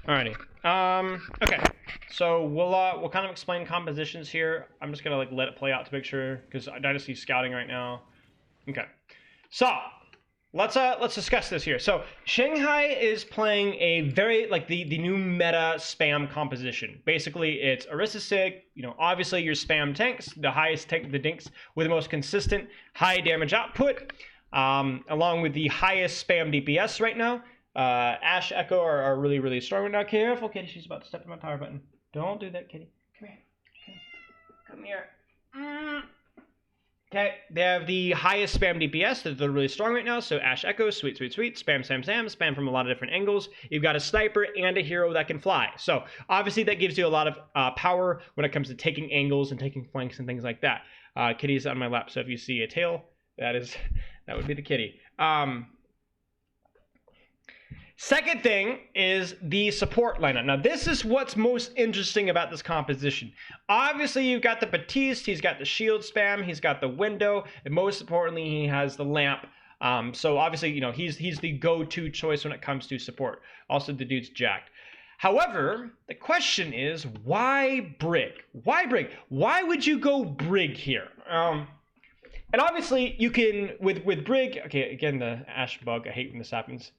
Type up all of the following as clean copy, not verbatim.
Alrighty. Okay. So we'll kind of explain compositions here. I'm just gonna like let it play out to make sure because Dynasty's scouting right now. Okay. So let's discuss this here. So Shanghai is playing a very like the new meta spam composition. Basically, it's Orisa Sig. Obviously your spam tanks, the highest tank, the dinks with the most consistent high damage output, along with the highest spam DPS right now. Ash Echo are really strong right now. Careful, Kitty. She's about to step on my power button. Don't do that, Kitty. Come here. Come here. Okay, they have the highest spam DPS. They're really strong right now. So Ash Echo, sweet. Spam from a lot of different angles. You've got a sniper and a hero that can fly. So obviously that gives you a lot of power when it comes to taking angles and taking flanks and things like that. Kitty's on my lap, so if you see a tail, that would be the kitty. Second thing is the support lineup. Now, this is what's most interesting about this composition. Obviously, you've got the Batiste, he's got the shield spam, he's got the window, and most importantly, he has the lamp. So obviously, he's the go-to choice when it comes to support. Also, the dude's jacked. However, the question is, why Brig? Why Brig? Why would you go Brig here? And obviously, you can, with Brig, okay, again, the Ash bug, I hate when this happens.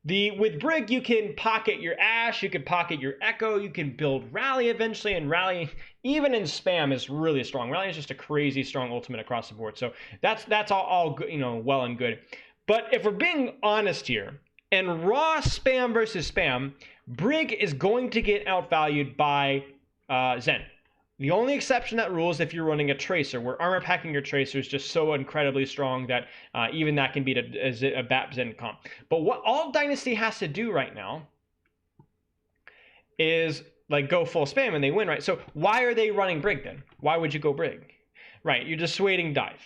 With Brig, you can pocket your Ash, you can pocket your Echo, you can build Rally eventually, and Rally, even in spam, is really strong. Rally is just a crazy strong ultimate across the board. So that's all good, well and good. But if we're being honest here, in raw spam versus spam, Brig is going to get outvalued by Zen. The only exception that rules if you're running a Tracer, where armor packing your Tracer is just so incredibly strong that even that can beat a BAP Zen comp. But what all Dynasty has to do right now is like go full spam and they win, right? So why are they running Brig then? Why would you go Brig? Right, you're dissuading dive.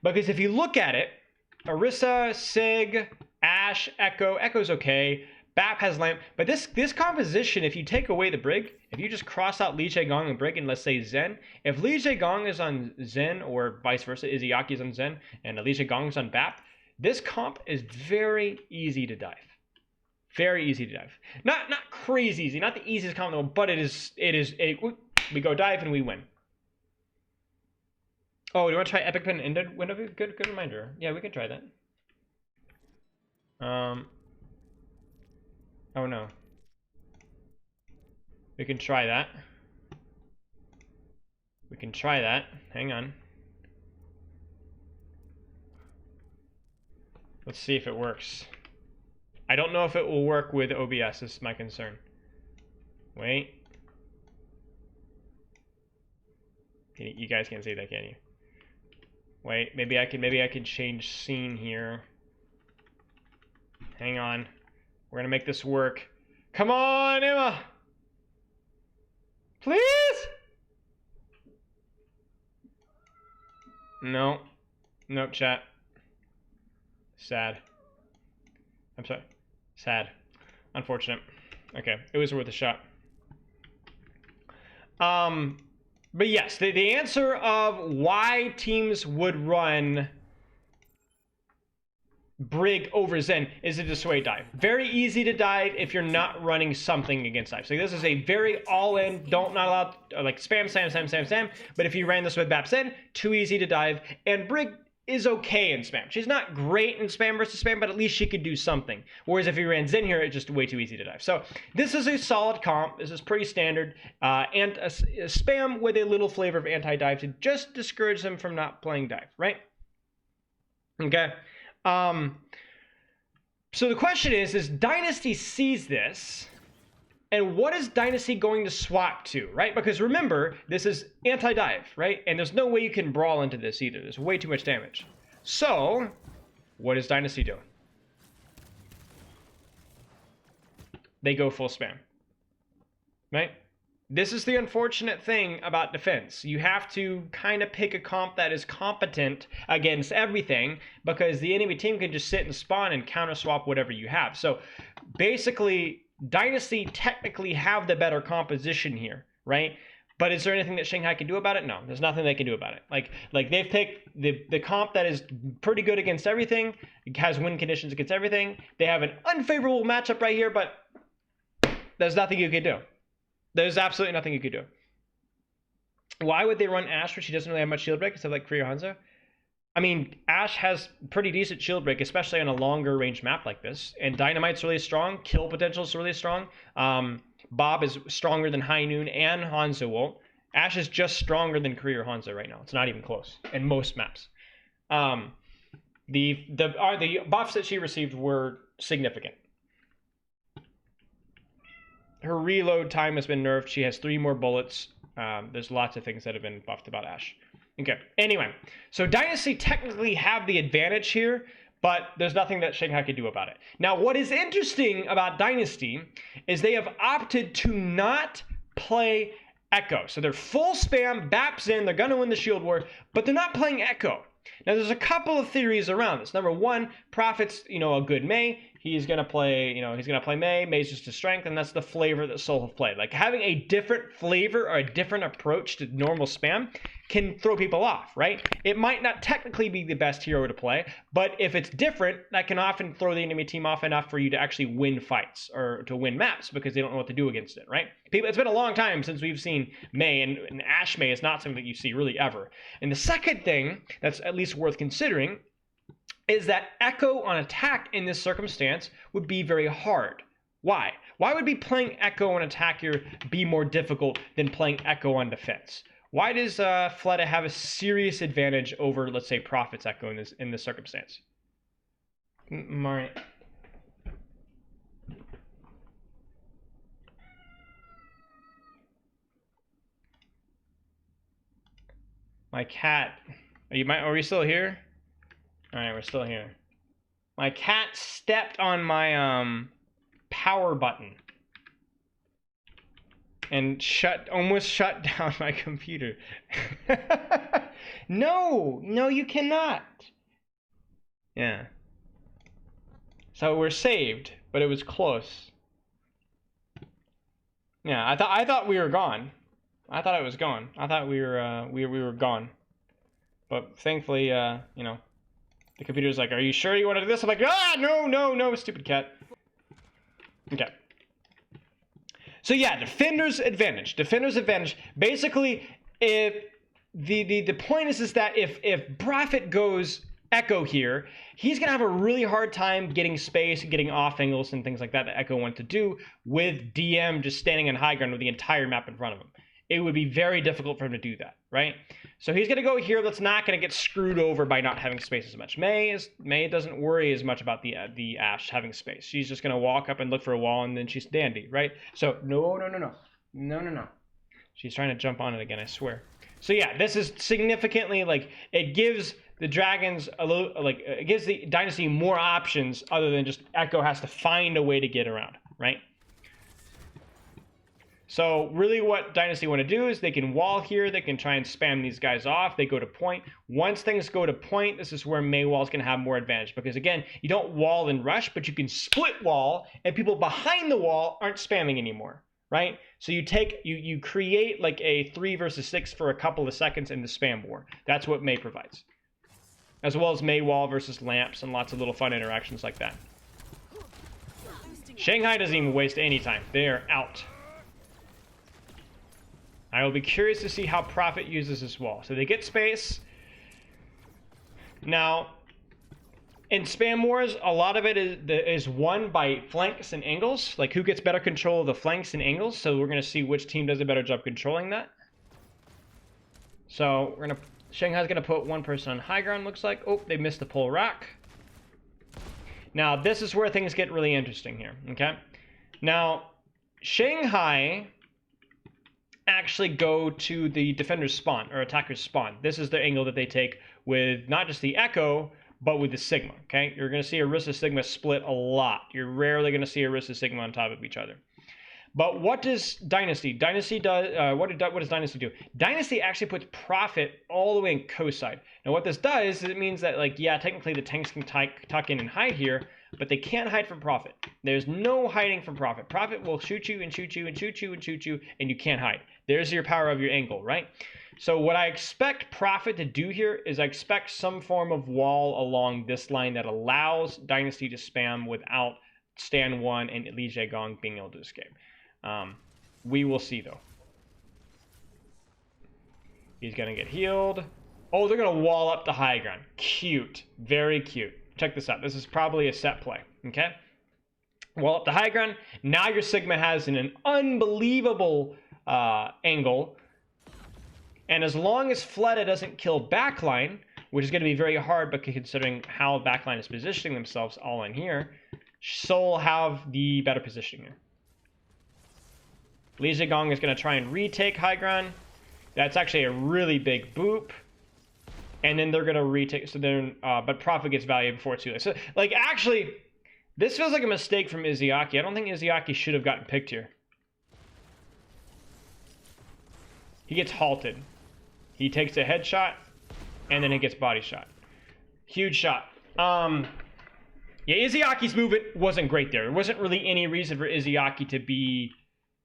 Because if you look at it, Orisa, Sig, Ash, Echo's okay. BAP has lamp, but this composition, if you take away the Brig, if you just cross out Li Gong and Brig and let's say Zen, if Li Gong is on Zen or vice versa, Izayaki is on Zen and Li Gong is on BAP, this comp is very easy to dive. Very easy to dive. Not crazy easy, not the easiest comp in the world, but we go dive and we win. Oh, do you want to try Epic Pin Ended Window? Good reminder. Yeah, we can try that. Oh no. We can try that. We can try that. Hang on. Let's see if it works. I don't know if it will work with OBS, is my concern. Wait. You guys can't see that, can you? Wait, maybe I can change scene here. Hang on. We're gonna make this work. Come on, Emma! Please? No. Nope, chat. Sad. I'm sorry. Sad. Unfortunate. Okay, it was worth a shot. But yes, the answer of why teams would run Brig over Zen is a dissuade dive. Very easy to dive if you're not running something against dive. So this is a very all-in, not allowed, like spam. But if you ran this with BAP Zen, too easy to dive. And Brig is okay in spam. She's not great in spam versus spam, but at least she could do something. Whereas if you ran Zen here, it's just way too easy to dive. So this is a solid comp. This is pretty standard. And a spam with a little flavor of anti-dive to just discourage them from not playing dive, right? Okay. So the question is Dynasty sees this, and what is Dynasty going to swap to, right? Because remember, this is anti-dive, right? And there's no way you can brawl into this either. There's way too much damage. So, what does Dynasty do? They go full spam, right? This is the unfortunate thing about defense. You have to kind of pick a comp that is competent against everything because the enemy team can just sit and spawn and counter swap whatever you have. So basically, Dynasty technically have the better composition here, right? But is there anything that Shanghai can do about it? No, there's nothing they can do about it. Like they've picked the comp that is pretty good against everything, it has win conditions against everything. They have an unfavorable matchup right here, but There's nothing you can do. There's absolutely nothing you could do. Why would they run Ashe where she doesn't really have much shield break instead of like Kree or Hanzo? I mean, Ashe has pretty decent shield break, especially on a longer range map like this. And Dynamite's really strong. Kill potential is really strong. Bob is stronger than High Noon and Hanzo Ult. Ashe is just stronger than Kree or Hanzo right now. It's not even close in most maps. The buffs that she received were significant. Her reload time has been nerfed. She has 3 more bullets. There's lots of things that have been buffed about Ashe. Okay, anyway, so Dynasty technically have the advantage here, but there's nothing that Shanghai can do about it. Now, what is interesting about Dynasty is they have opted to not play Echo. So they're full spam, BAP's in, they're going to win the Shield War, but they're not playing Echo. Now, there's a couple of theories around this. Number one, Prophet's, a good Mei. He's going to play, he's going to play Mei. Mei's just a strength, and that's the flavor that Seoul have played. Like, having a different flavor or a different approach to normal spam can throw people off, right? It might not technically be the best hero to play, but if it's different, that can often throw the enemy team off enough for you to actually win fights or to win maps because they don't know what to do against it, right? It's been a long time since we've seen Mei, and Ashe Mei is not something that you see really ever. And the second thing that's at least worth considering is that Echo on attack in this circumstance would be very hard. Why? Why would be playing Echo on attack here be more difficult than playing Echo on defense? Why does Fleta have a serious advantage over, let's say, Prophet's Echo in this circumstance? Mari. My cat. Are we still here? All right, we're still here. My cat stepped on my power button and almost shut down my computer. No, you cannot. Yeah. So we're saved, but it was close. Yeah, I thought we were gone. I thought it was gone. I thought we were gone. But thankfully, the computer's like, "Are you sure you want to do this?" I'm like, no, stupid cat. Okay. So yeah, defender's advantage. Basically, if the point is that if Prophet goes Echo here, he's gonna have a really hard time getting space, getting off angles and things like that Echo wants to do with DM just standing on high ground with the entire map in front of him. It would be very difficult for him to do that, right? So he's going to go here. That's not going to get screwed over by not having space as much. Mei doesn't worry as much about the Ashe having space. She's just going to walk up and look for a wall, and then she's dandy, right? So no. She's trying to jump on it again, I swear. So yeah, this is significantly, it gives the Dragons it gives the Dynasty more options other than just Echo has to find a way to get around, right? So really what Dynasty want to do is they can wall here, they can try and spam these guys off, they go to point. Once things go to point, this is where Mei Wall's going to have more advantage because again, you don't wall and rush, but you can split wall and people behind the wall aren't spamming anymore, right? So you create like a 3 versus 6 for a couple of seconds in the spam war. That's what Mei provides. As well as Mei Wall versus lamps and lots of little fun interactions like that. Shanghai doesn't even waste any time. They're out. I will be curious to see how Prophet uses this wall. So they get space. Now, in spam wars, a lot of it is won by flanks and angles. Like who gets better control of the flanks and angles. So we're going to see which team does a better job controlling that. So Shanghai's going to put one person on high ground, looks like. Oh, they missed the pole rock. Now, this is where things get really interesting here, okay? Now, Shanghai actually go to the defender's spawn or attacker's spawn. This is the angle that they take with not just the Echo, but with the Sigma, okay? You're going to see Orisa Sigma split a lot. You're rarely going to see Orisa Sigma on top of each other. But what does Dynasty? What does Dynasty do? Dynasty actually puts Prophet all the way in co-side. Now what this does is it means that, like, yeah, technically the tanks can tuck in and hide here, but they can't hide from Prophet. There's no hiding from Prophet. Prophet will shoot you and shoot you and shoot you and shoot you, and you can't hide. There's your power of your angle, right? So what I expect Prophet to do here is I expect some form of wall along this line that allows Dynasty to spam without Stan 1 and Li Jaegong being able to escape. We will see, though. He's going to get healed. Oh, they're going to wall up the high ground. Cute. Very cute. Check this out. This is probably a set play. Okay? Wall up the high ground. Now your Sigma has an unbelievable angle. And as long as Fleta doesn't kill backline, which is going to be very hard, but considering how backline is positioning themselves all in here, Seoul have the better position here. Li Zhigong is going to try and retake high ground. That's actually a really big boop. And then they're going to retake. So then, but Prophet gets value before it's too late. So, like, actually, this feels like a mistake from Izayaki. I don't think Izayaki should have gotten picked here. He gets halted. He takes a headshot, and then he gets body shot. Huge shot. Yeah, Izayaki's movement wasn't great there. There wasn't really any reason for Izayaki to be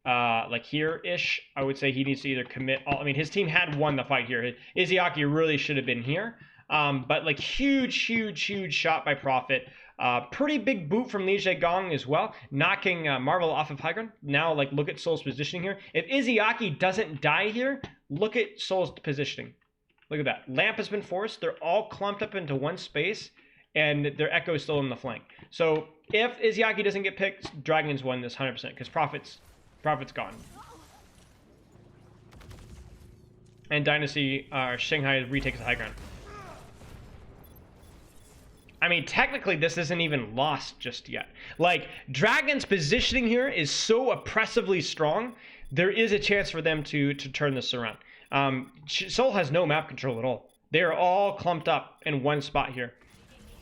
like here-ish. I would say he needs to either commit all. I mean, his team had won the fight here. Izayaki really should have been here. But like huge shot by Prophet. Pretty big boot from Li Zhigong as well, knocking Marvel off of high ground. Now, like, look at Seoul's positioning here. If Izayaki doesn't die here, look at Seoul's positioning. Look at that. Lamp has been forced. They're all clumped up into one space, and their Echo is still in the flank. So if Izayaki doesn't get picked, Dragons won this 100% because Prophet's gone. And Dynasty, Shanghai retakes the high ground. I mean, technically, this isn't even lost just yet. Like, Dragon's positioning here is so oppressively strong, there is a chance for them to turn this around. Seoul has no map control at all. They are all clumped up in one spot here.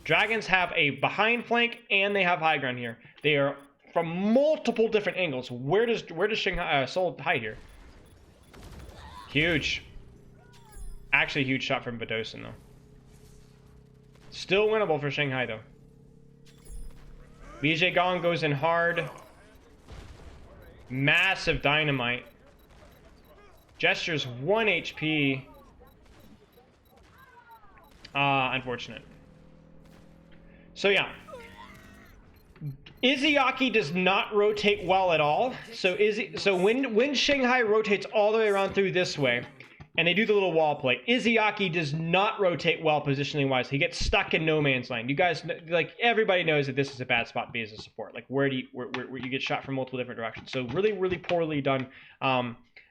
Dragons have a behind flank, and they have high ground here. They are from multiple different angles. Where does Shanghai Seoul hide here? Huge. Actually, huge shot from Badosin, though. Still winnable for Shanghai, though. Li Zhigong goes in hard. Massive dynamite. Gesture's 1 HP. Unfortunate. So, yeah. Izayaki does not rotate well at all. So when Shanghai rotates all the way around through this way, and they do the little wall play, Izayaki does not rotate well positioning wise. He gets stuck in no man's land. You guys, like, everybody knows that this is a bad spot to be as a support. Like, where you get shot from multiple different directions. So really poorly done.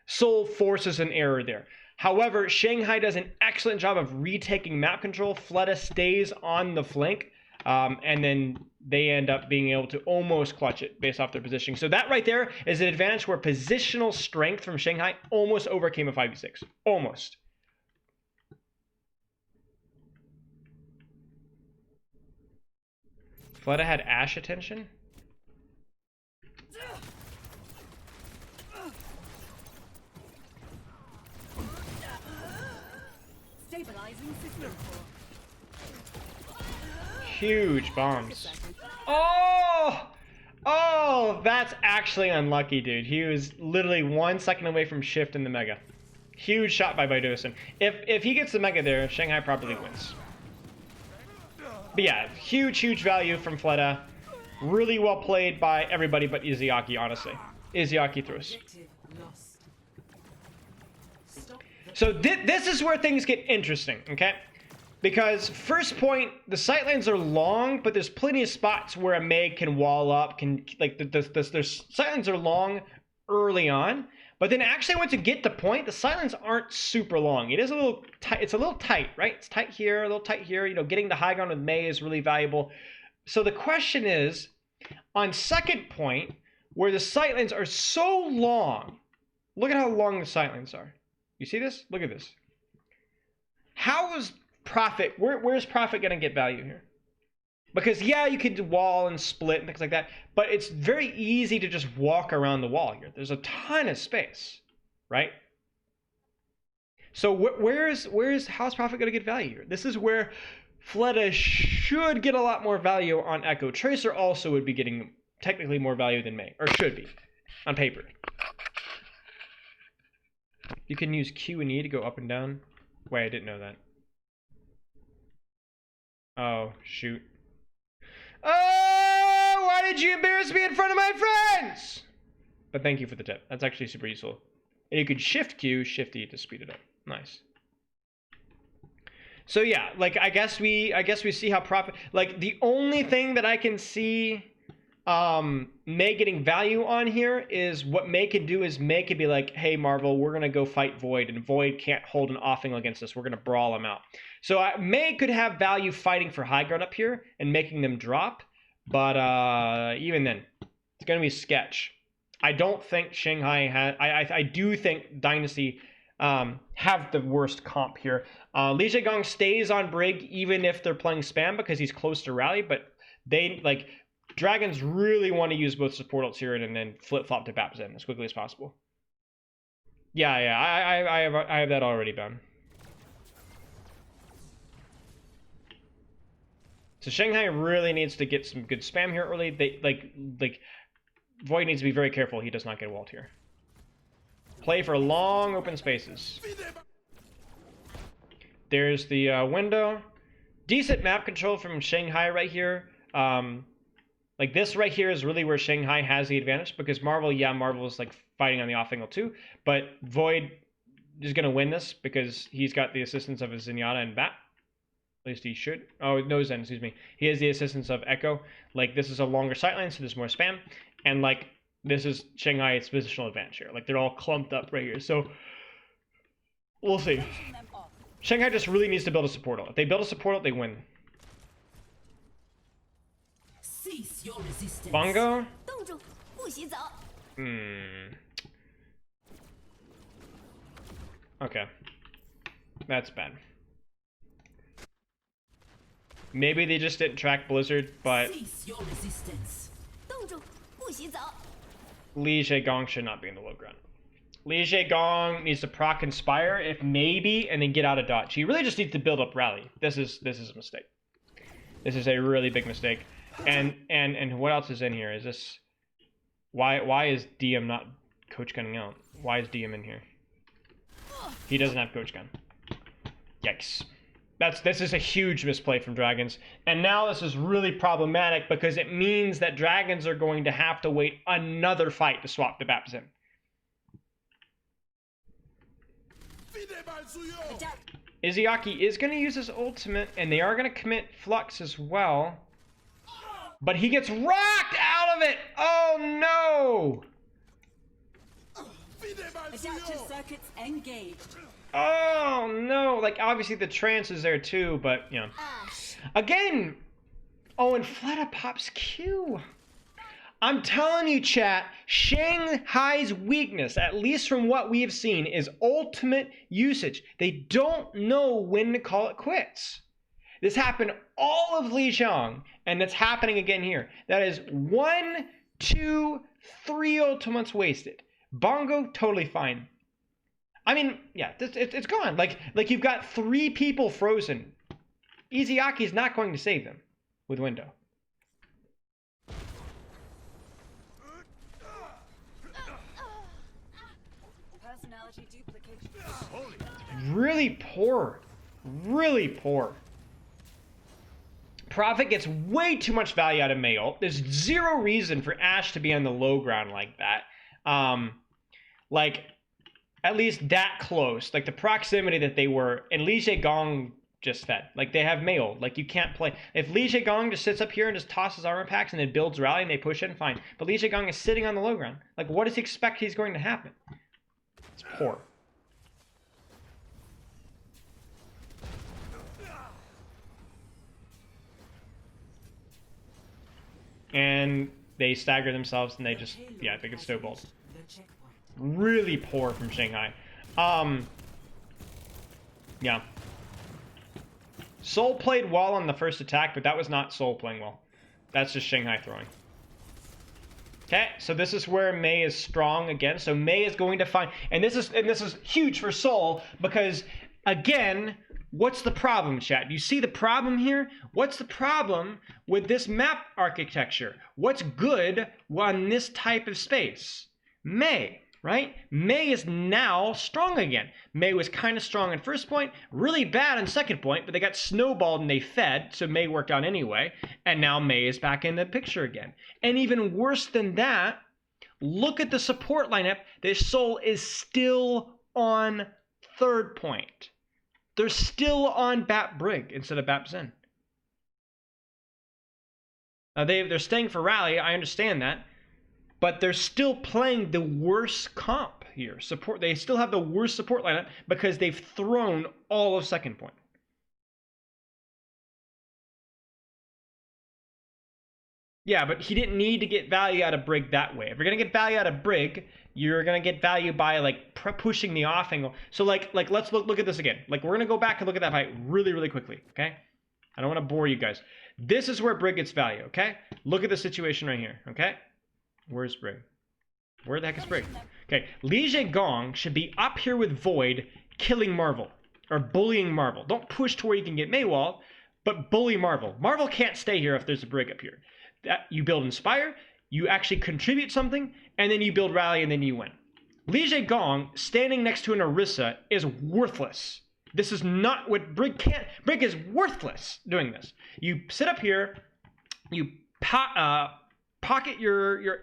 Seoul forces an error there. However, Shanghai does an excellent job of retaking map control. Fleta stays on the flank. And then they end up being able to almost clutch it based off their positioning. So that right there is an advantage where positional strength from Shanghai almost overcame a 5v6. Almost. Fleta had Ashe attention. Stabilizing system. Huge bombs. Oh, that's actually unlucky, dude. He was literally 1 second away from shift in the mega. Huge shot by Badosin. If he gets the mega there, Shanghai probably wins. But yeah, huge value from Fleta. Really well played by everybody but Izayaki, honestly. Izayaki throws. So this is where things get interesting, okay? Because first point, the sightlines are long, but there's plenty of spots where a Meg can wall up. Their sightlines are long early on, but then actually once you get the point, the sightlines aren't super long. It is a little tight. It's a little tight, right? It's tight here, a little tight here. You know, getting the high ground with Mei is really valuable. So the question is, on second point, where the sightlines are so long, look at how long the sightlines are. You see this? Look at this. How is Prophet, where's Prophet going to get value here? Because yeah, you could wall and split and things like that, but it's very easy to just walk around the wall here. There's a ton of space, right? So how's Prophet going to get value here? This is where Fleta should get a lot more value on Echo. Tracer also would be getting technically more value than Mei, or should be, on paper. You can use Q and E to go up and down. Wait, I didn't know that. Oh, shoot. Oh, why did you embarrass me in front of my friends? But thank you for the tip. That's actually super useful. And you could shift Q, shift E to speed it up. Nice. So yeah, like I guess we see how profit, like the only thing that I can see Mei getting value on here is what Mei can do is Mei could be like, hey Marvel, we're gonna go fight Void, and Void can't hold an off angle against us. We're gonna brawl him out. So Mei could have value fighting for high ground up here and making them drop, but even then, it's gonna be sketch. I don't think Shanghai has. I do think Dynasty have the worst comp here. Li Zhegong stays on Brig even if they're playing spam because he's close to rally, but they like Dragons really want to use both support ults here and then flip flop to Bapzen as quickly as possible. Yeah, I have that already done. So Shanghai really needs to get some good spam here early. They like Void needs to be very careful he does not get walled here. Play for long open spaces. There's the window. Decent map control from Shanghai right here. Like this right here is really where Shanghai has the advantage because Marvel, yeah, Marvel is like fighting on the off angle too, but Void is going to win this because he's got the assistance of his Zenyatta and Bat. At least he should. Oh, no Zen, excuse me. He has the assistance of Echo. Like this is a longer sightline, so there's more spam. And like this is Shanghai's positional advantage here. Like they're all clumped up right here. So we'll see. Shanghai just really needs to build a support ult. If they build a support ult, they win. Bongo? Okay. That's bad. Maybe they just didn't track Blizzard, but Li Zhegong should not be in the low ground. Li Zhegong needs to proc Inspire, if maybe, and then get out of dodge. He really just needs to build up rally. This is a mistake. This is a really big mistake. And what else is in here? Is this why is DM not coach gunning out? Why is DM in here? He doesn't have coach gun. Yikes. This is a huge misplay from Dragons. And now this is really problematic because it means that Dragons are going to have to wait another fight to swap to Bapzen. Izayaki is going to use his ultimate, and they are going to commit Flux as well. But he gets rocked out of it! Oh no! Adaptive circuits engaged. Oh no! Like obviously the trance is there too, but you know. Again! Oh, and Fleta pops Q. I'm telling you, chat, Shanghai's weakness, at least from what we have seen, is ultimate usage. They don't know when to call it quits. This happened all of Lijiang, and it's happening again here. That is 1, 2, 3 ultimates wasted. Bongo, totally fine. I mean, yeah, it's gone. Like you've got 3 people frozen. Izayaki's not going to save them with window. Personality duplication. Really poor. Really poor. Prophet gets way too much value out of Mei ult. There's zero reason for Ashe to be on the low ground like that. Like, at least that close. Like, the proximity that they were. And Li Zhegong just fed. Like, they have Mei ult. Like, you can't play. If Li Zhegong just sits up here and just tosses armor packs and then builds rally and they push in, fine. But Li Zhegong is sitting on the low ground. Like, what does he expect he's going to happen? It's poor. And they stagger themselves and they just, yeah, they get snowballed. Really poor from Shanghai. Yeah. Seoul played well on the first attack, but that was not Seoul playing well. That's just Shanghai throwing. Okay, so this is where Mei is strong again. So Mei is going to find, and this is huge for Seoul because, again, what's the problem, chat? Do you see the problem here? What's the problem with this map architecture? What's good on this type of space? Mei, right? Mei is now strong again. Mei was kind of strong at first point, really bad on second point, but they got snowballed and they fed, so Mei worked out anyway, and now Mei is back in the picture again. And even worse than that, Look at the support lineup. This Seoul is still on 3rd point. They're still on Bap Brig instead of Bap Zen. Now they're staying for rally. I understand that. But they're still playing the worst comp here. They still have the worst support lineup because they've thrown all of 2nd point. Yeah, but he didn't need to get value out of Brig that way. If you're going to get value out of Brig, you're going to get value by like pushing the off angle. So like let's look at this again. Like we're going to go back and look at that fight really, really quickly, okay? I don't want to bore you guys. This is where Brig gets value, okay? Look at the situation right here, okay? Where's Brig? Where the heck is Brig? Okay, Li Gong should be up here with Void, killing Marvel. Or bullying Marvel. Don't push to where you can get Maywall, but bully Marvel. Marvel can't stay here if there's a Brig up here. You build Inspire, you actually contribute something, and then you build Rally, and then you win. Li Gong standing next to an Orisa is worthless. This is not what Brig can't. Brig is worthless doing this. You sit up here, you pocket your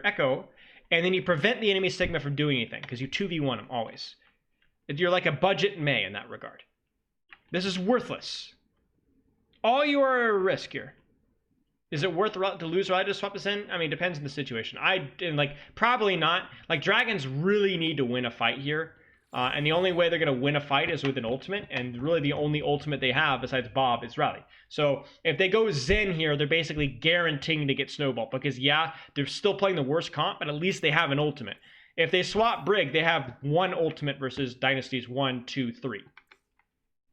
Echo, and then you prevent the enemy Sigma from doing anything because you 2v1 them always. You're like a budget Mei in that regard. This is worthless. All you are at risk here. Is it worth to lose Rally to swap this in? I mean, it depends on the situation. Probably not. Like, Dragons really need to win a fight here. And the only way they're going to win a fight is with an ultimate. And really the only ultimate they have besides Bob is Rally. So if they go Zen here, they're basically guaranteeing to get snowballed. Because, yeah, they're still playing the worst comp, but at least they have an ultimate. If they swap Brig, they have one ultimate versus Dynasties 1, 2, 3.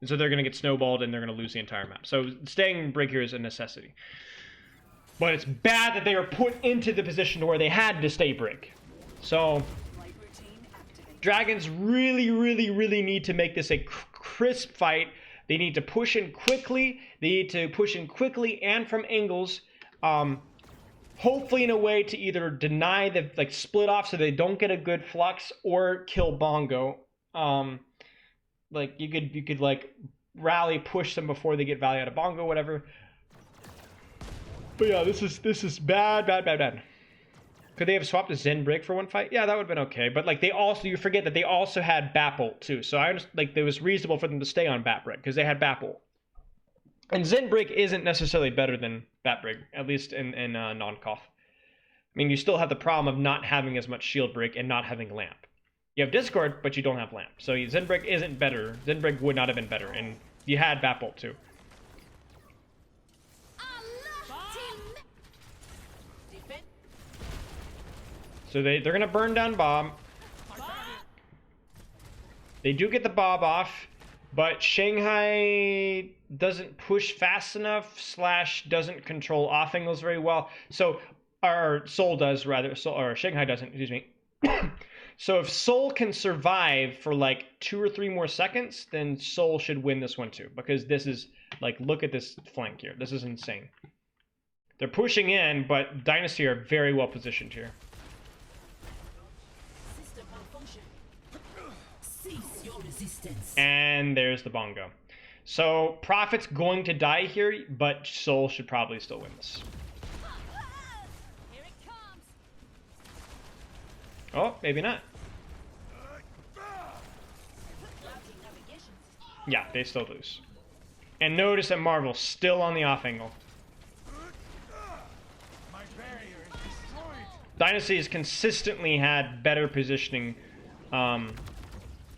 And so they're going to get snowballed and they're going to lose the entire map. So staying Brig here is a necessity. But it's bad that they were put into the position where they had to stay Brig. So Dragons really, really, really need to make this a crisp fight. They need to push in quickly. They need to push in quickly and from angles. Hopefully in a way to either deny the split off so they don't get a good flux or kill Bongo. Like you could like Rally push them before they get value out of Bongo, whatever. But yeah, this is bad. Could they have swapped a Zen Brig for one fight? Yeah, that would have been okay. But like you forget that they also had Bap ult too. So I just it was reasonable for them to stay on Bap Brig because they had Bap ult. And Zen Brig isn't necessarily better than Bap Brig, at least in non-cough. I mean, you still have the problem of not having as much shield break and not having lamp. You have Discord, but you don't have lamp. So Zen Brig isn't better. Zen Brig would not have been better, and you had Bap ult too. So they're going to burn down Bob. They do get the Bob off, but Shanghai doesn't push fast enough / doesn't control off angles very well. So, or Seoul does rather, or Shanghai doesn't, excuse me. So if Seoul can survive for like 2 or 3 more seconds, then Seoul should win this one too. Because this is, like, look at this flank here. This is insane. They're pushing in, but Dynasty are very well positioned here. And there's the Bongo. So Prophet's going to die here, but Seoul should probably still win this. Oh, maybe not. Yeah, they still lose. And notice that Marvel's still on the off angle. Dynasty has consistently had better positioning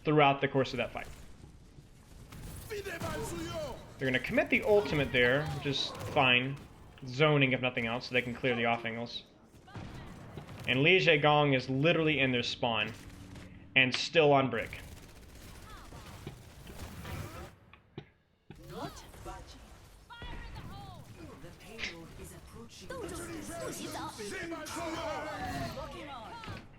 throughout the course of that fight. They're going to commit the ultimate there, which is fine. Zoning, if nothing else, so they can clear the off angles. And Li Gong is literally in their spawn and still on Brig.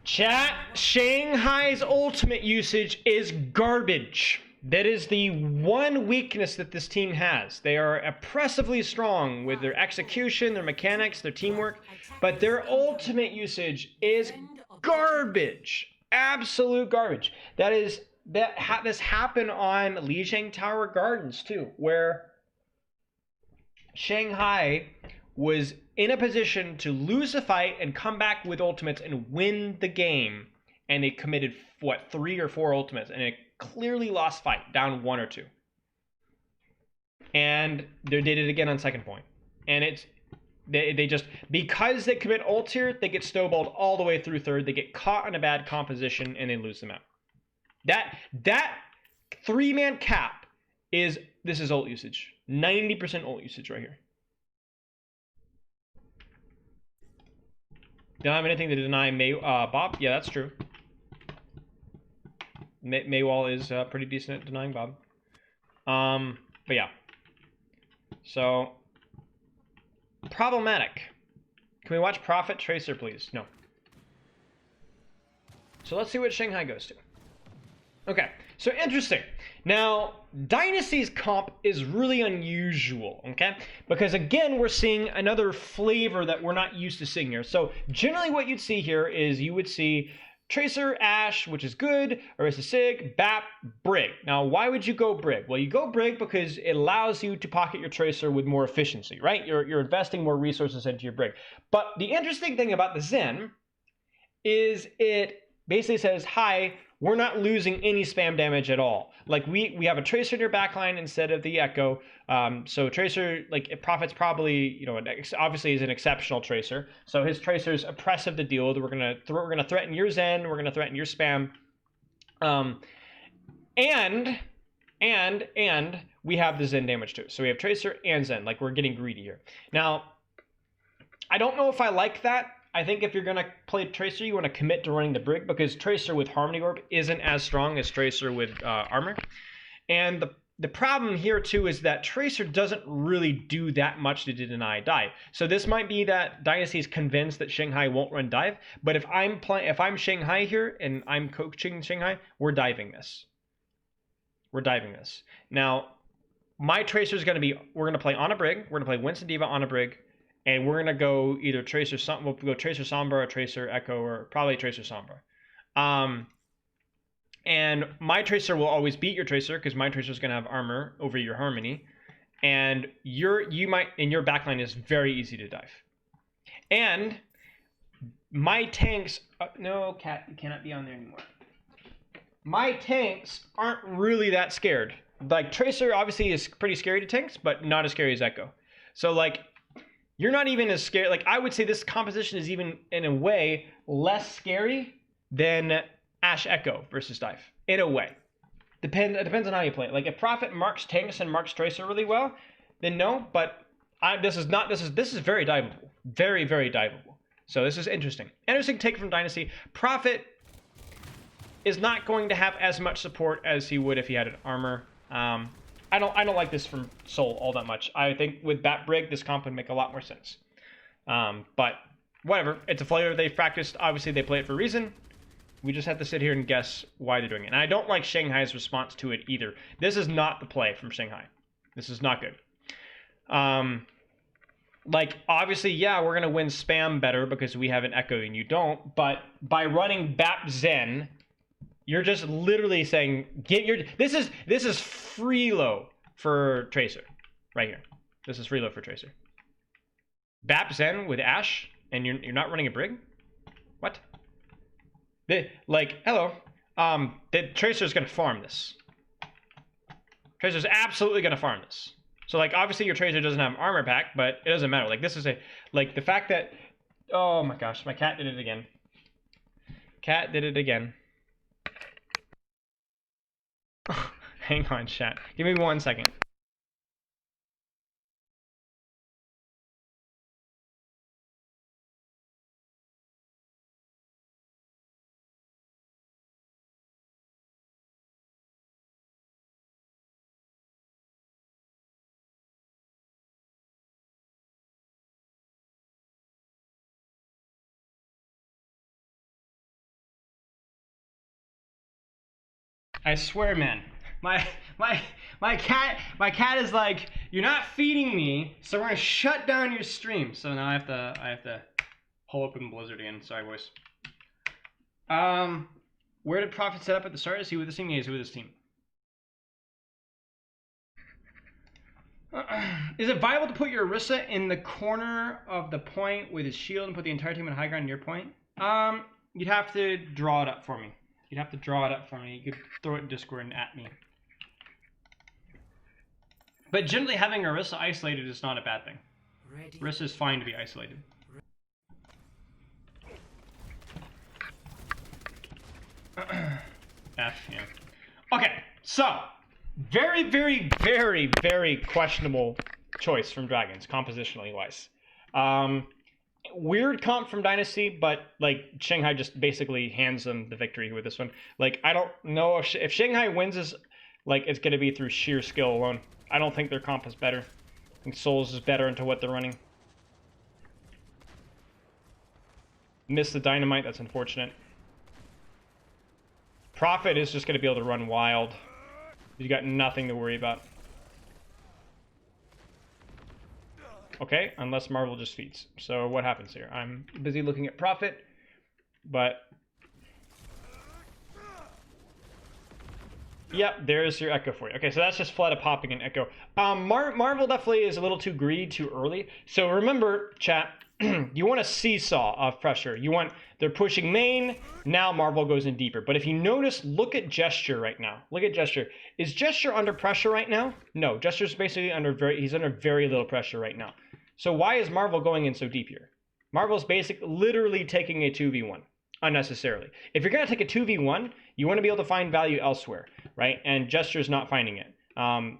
Chat, Shanghai's ultimate usage is garbage. That is the one weakness that this team has. They are oppressively strong with their execution, their mechanics, their teamwork, but their ultimate usage is garbage. Absolute garbage. This happened on Lijiang Tower Gardens too, where Shanghai was in a position to lose the fight and come back with ultimates and win the game, and they committed, what, 3 or 4 ultimates, and it clearly lost fight, down 1 or 2. And they did it again on second point. And it's, they just, because they commit ults here, they get snowballed all the way through third, they get caught in a bad composition, and they lose the map. That 3-man cap is, this is ult usage. 90% ult usage right here. Don't have anything to deny Bob. Yeah, that's true. Maywall is pretty decent at denying Bob. But yeah. So, problematic. Can we watch Prophet Tracer, please? No. So let's see what Shanghai goes to. Okay, so interesting. Now, Dynasty's comp is really unusual, okay? Because again, we're seeing another flavor that we're not used to seeing here. So generally what you'd see here is you would see Tracer, Ashe, which is good, Orisa Sig, Bap, Brig. Now, why would you go Brig? Well, you go Brig because it allows you to pocket your Tracer with more efficiency, right? You're investing more resources into your Brig. But the interesting thing about the Zen is it basically says, hi, we're not losing any spam damage at all. Like we have a Tracer in your backline instead of the Echo. So Tracer, like Prophet's probably, you know, obviously is an exceptional Tracer. So his Tracer's oppressive to deal with. We're gonna threaten your Zen. We're gonna threaten your spam. And we have the Zen damage too. So we have Tracer and Zen. Like we're getting greedy here. Now, I don't know if I like that. I think if you're going to play Tracer, you want to commit to running the Brig, because Tracer with Harmony Orb isn't as strong as Tracer with Armor. And the problem here, too, is that Tracer doesn't really do that much to deny dive. So this might be that Dynasty is convinced that Shanghai won't run dive, but if I'm Shanghai here and I'm coaching Shanghai, we're diving this. We're diving this. Now, my Tracer is going to be, we're going to play on a Brig, we're going to play Winston D.Va on a Brig, and we're gonna go either Tracer, we'll go Tracer Sombra or Tracer Echo, or probably Tracer Sombra. And my Tracer will always beat your Tracer because my Tracer is gonna have armor over your Harmony, and your backline is very easy to dive. And my tanks, no cat, you cannot be on there anymore. My tanks aren't really that scared. Like Tracer obviously is pretty scary to tanks, but not as scary as Echo. So like, you're not even as scared. Like, I would say this composition is even, in a way, less scary than Ashe Echo versus Dive. In a way. It depends on how you play it. Like, if Prophet marks tanks and marks Tracer really well, then no. But this is very diveable. Very, very diveable. So this is interesting. Interesting take from Dynasty. Prophet is not going to have as much support as he would if he had an armor. I don't like this from Seoul all that much. I think with Bat Brig, this comp would make a lot more sense. But whatever, it's a flavor they've practiced. Obviously, they play it for a reason. We just have to sit here and guess why they're doing it. And I don't like Shanghai's response to it either. This is not the play from Shanghai. This is not good. Like, obviously, yeah, we're going to win spam better because we have an Echo and you don't. But by running Bat Zen, you're just literally saying, this is freelo for Tracer, right here. This is freelo for Tracer. Bap Zen with Ashe, and you're not running a Brig? What? Hello. The Tracer's gonna farm this. Tracer's absolutely gonna farm this. So like, obviously your Tracer doesn't have armor pack, but it doesn't matter. Like, this is the fact that, oh my gosh, my cat did it again. Cat did it again. Hang on, chat. Give me 1 second. I swear, man. My cat is like, you're not feeding me, so we're gonna shut down your stream. So now I have to pull open Blizzard again. Sorry, boys. Where did Prophet set up at the start? Is he with this team? Yeah, he's with this team. Is it viable to put your Orisa in the corner of the point with his shield and put the entire team on high ground near point? You'd have to draw it up for me. You'd have to draw it up for me. You could throw it in Discord and at me. But generally having Orisa isolated is not a bad thing. Orisa is fine to be isolated. F, yeah. Okay, so very, very, very, very questionable choice from Dragons, compositionally wise. Weird comp from Dynasty, but like Shanghai just basically hands them the victory with this one. Like I don't know if Shanghai wins this, like it's gonna be through sheer skill alone. I don't think their comp is better. I think Souls is better into what they're running. Missed the dynamite, that's unfortunate. Prophet is just gonna be able to run wild. He's got nothing to worry about. Okay, unless Marvel just feeds. So what happens here? I'm busy looking at Prophet, but... Yep, there's your Echo for you. Okay, so that's just Flood of popping an Echo. Marvel definitely is a little too greedy too early. So remember, chat, you want a seesaw of pressure. You want, they're pushing main, now Marvel goes in deeper. But if you notice, look at Gesture right now. Look at Gesture. Is Gesture under pressure right now? No, Gesture's basically under he's under very little pressure right now. So why is Marvel going in so deep here? Marvel's literally taking a 2v1 unnecessarily. If you're going to take a 2v1, you want to be able to find value elsewhere, right? And Gesture's not finding it.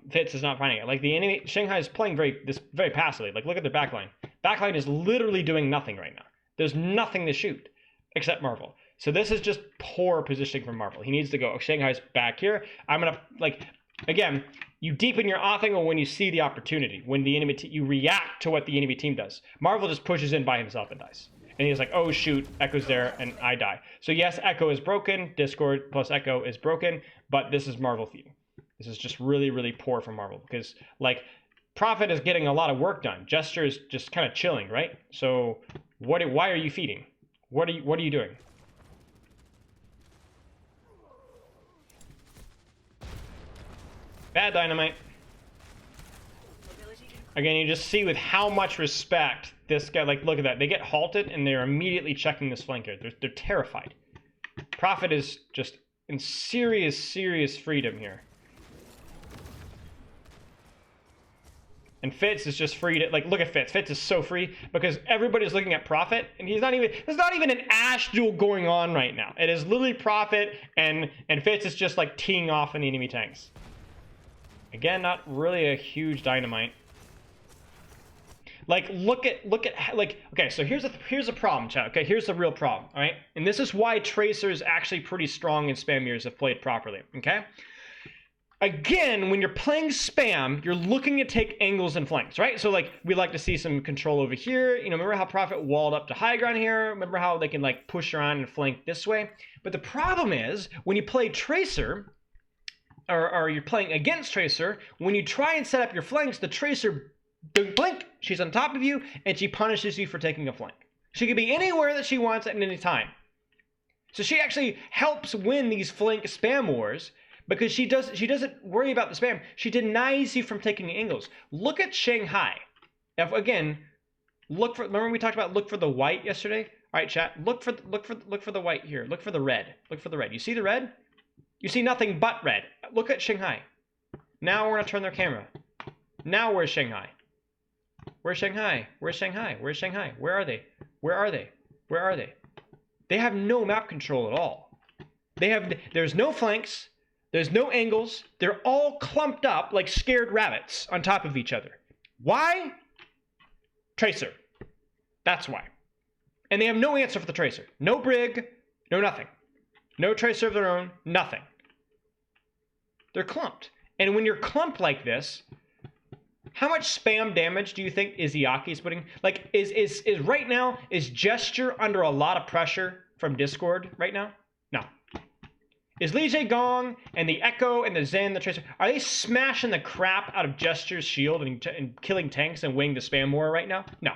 Fitz is not finding it. Like the enemy, Shanghai is playing very passively. Like look at their backline. Backline is literally doing nothing right now. There's nothing to shoot except Marvel. So this is just poor positioning from Marvel. He needs to go. Shanghai's back here. I'm gonna like again. You deepen your off angle when you see the opportunity. When the enemy you react to what the enemy team does. Marvel just pushes in by himself and dies. And he's like, oh shoot, Echo's there and I die. So yes, Echo is broken. Discord plus Echo is broken. But this is Marvel feeding. This is just really, really poor from Marvel because like Prophet is getting a lot of work done. Gesture is just kind of chilling, right? So why are you feeding? What are you doing? Bad dynamite. Again, you just see with how much respect this guy, like look at that. They get halted and they're immediately checking this flanker. They're terrified. Prophet is just in serious, serious freedom here. And Fitz is just free to, like, look at Fitz. Fitz is so free because everybody's looking at Prophet and he's not even, there's not even an Ashe duel going on right now. It is literally Prophet and Fitz is just like teeing off in the enemy tanks. Again, not really a huge dynamite. Like, look at, like, okay, so here's a problem, chat, okay? Here's the real problem, all right? And this is why Tracer is actually pretty strong in spam mirrors if played properly, okay? Again, when you're playing spam, you're looking to take angles and flanks, right? So, like, we like to see some control over here. You know, remember how Prophet walled up to high ground here? Remember how they can, like, push around and flank this way? But the problem is, when you play Tracer, or you're playing against Tracer, when you try and set up your flanks, the Tracer, blink, she's on top of you, and she punishes you for taking a flank. She can be anywhere that she wants at any time. So she actually helps win these flank spam wars, because she doesn't worry about the spam. She denies you from taking angles. Look at Shanghai. If, again, remember we talked about look for the white yesterday? All right, chat, look for the white here. Look for the red. Look for the red. You see the red? You see nothing but red. Look at Shanghai. Now we're gonna turn their camera. Now where's Shanghai? Where's Shanghai? Where's Shanghai? Where's Shanghai? Where are they? Where are they? Where are they? They have no map control at all. There's no flanks. There's no angles. They're all clumped up like scared rabbits on top of each other. Why? Tracer. That's why. And they have no answer for the Tracer. No Brig, no nothing. No Tracer of their own, nothing. They're clumped. And when you're clumped like this, how much spam damage do you think Izyaki's putting? Like, is right now, is Gesture under a lot of pressure from Discord right now? No. Is Li Jie Gong and the Echo and the Zen, the Tracer, are they smashing the crap out of Gesture's shield and killing tanks and winning the spam war right now? No.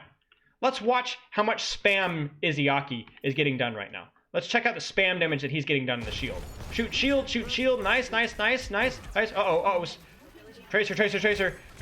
Let's watch how much spam Izyaki is getting done right now. Let's check out the spam damage that he's getting done in the shield. Shoot shield, shoot shield. Nice, nice, nice, nice, nice. Uh-oh, uh-oh. Tracer, Tracer, Tracer.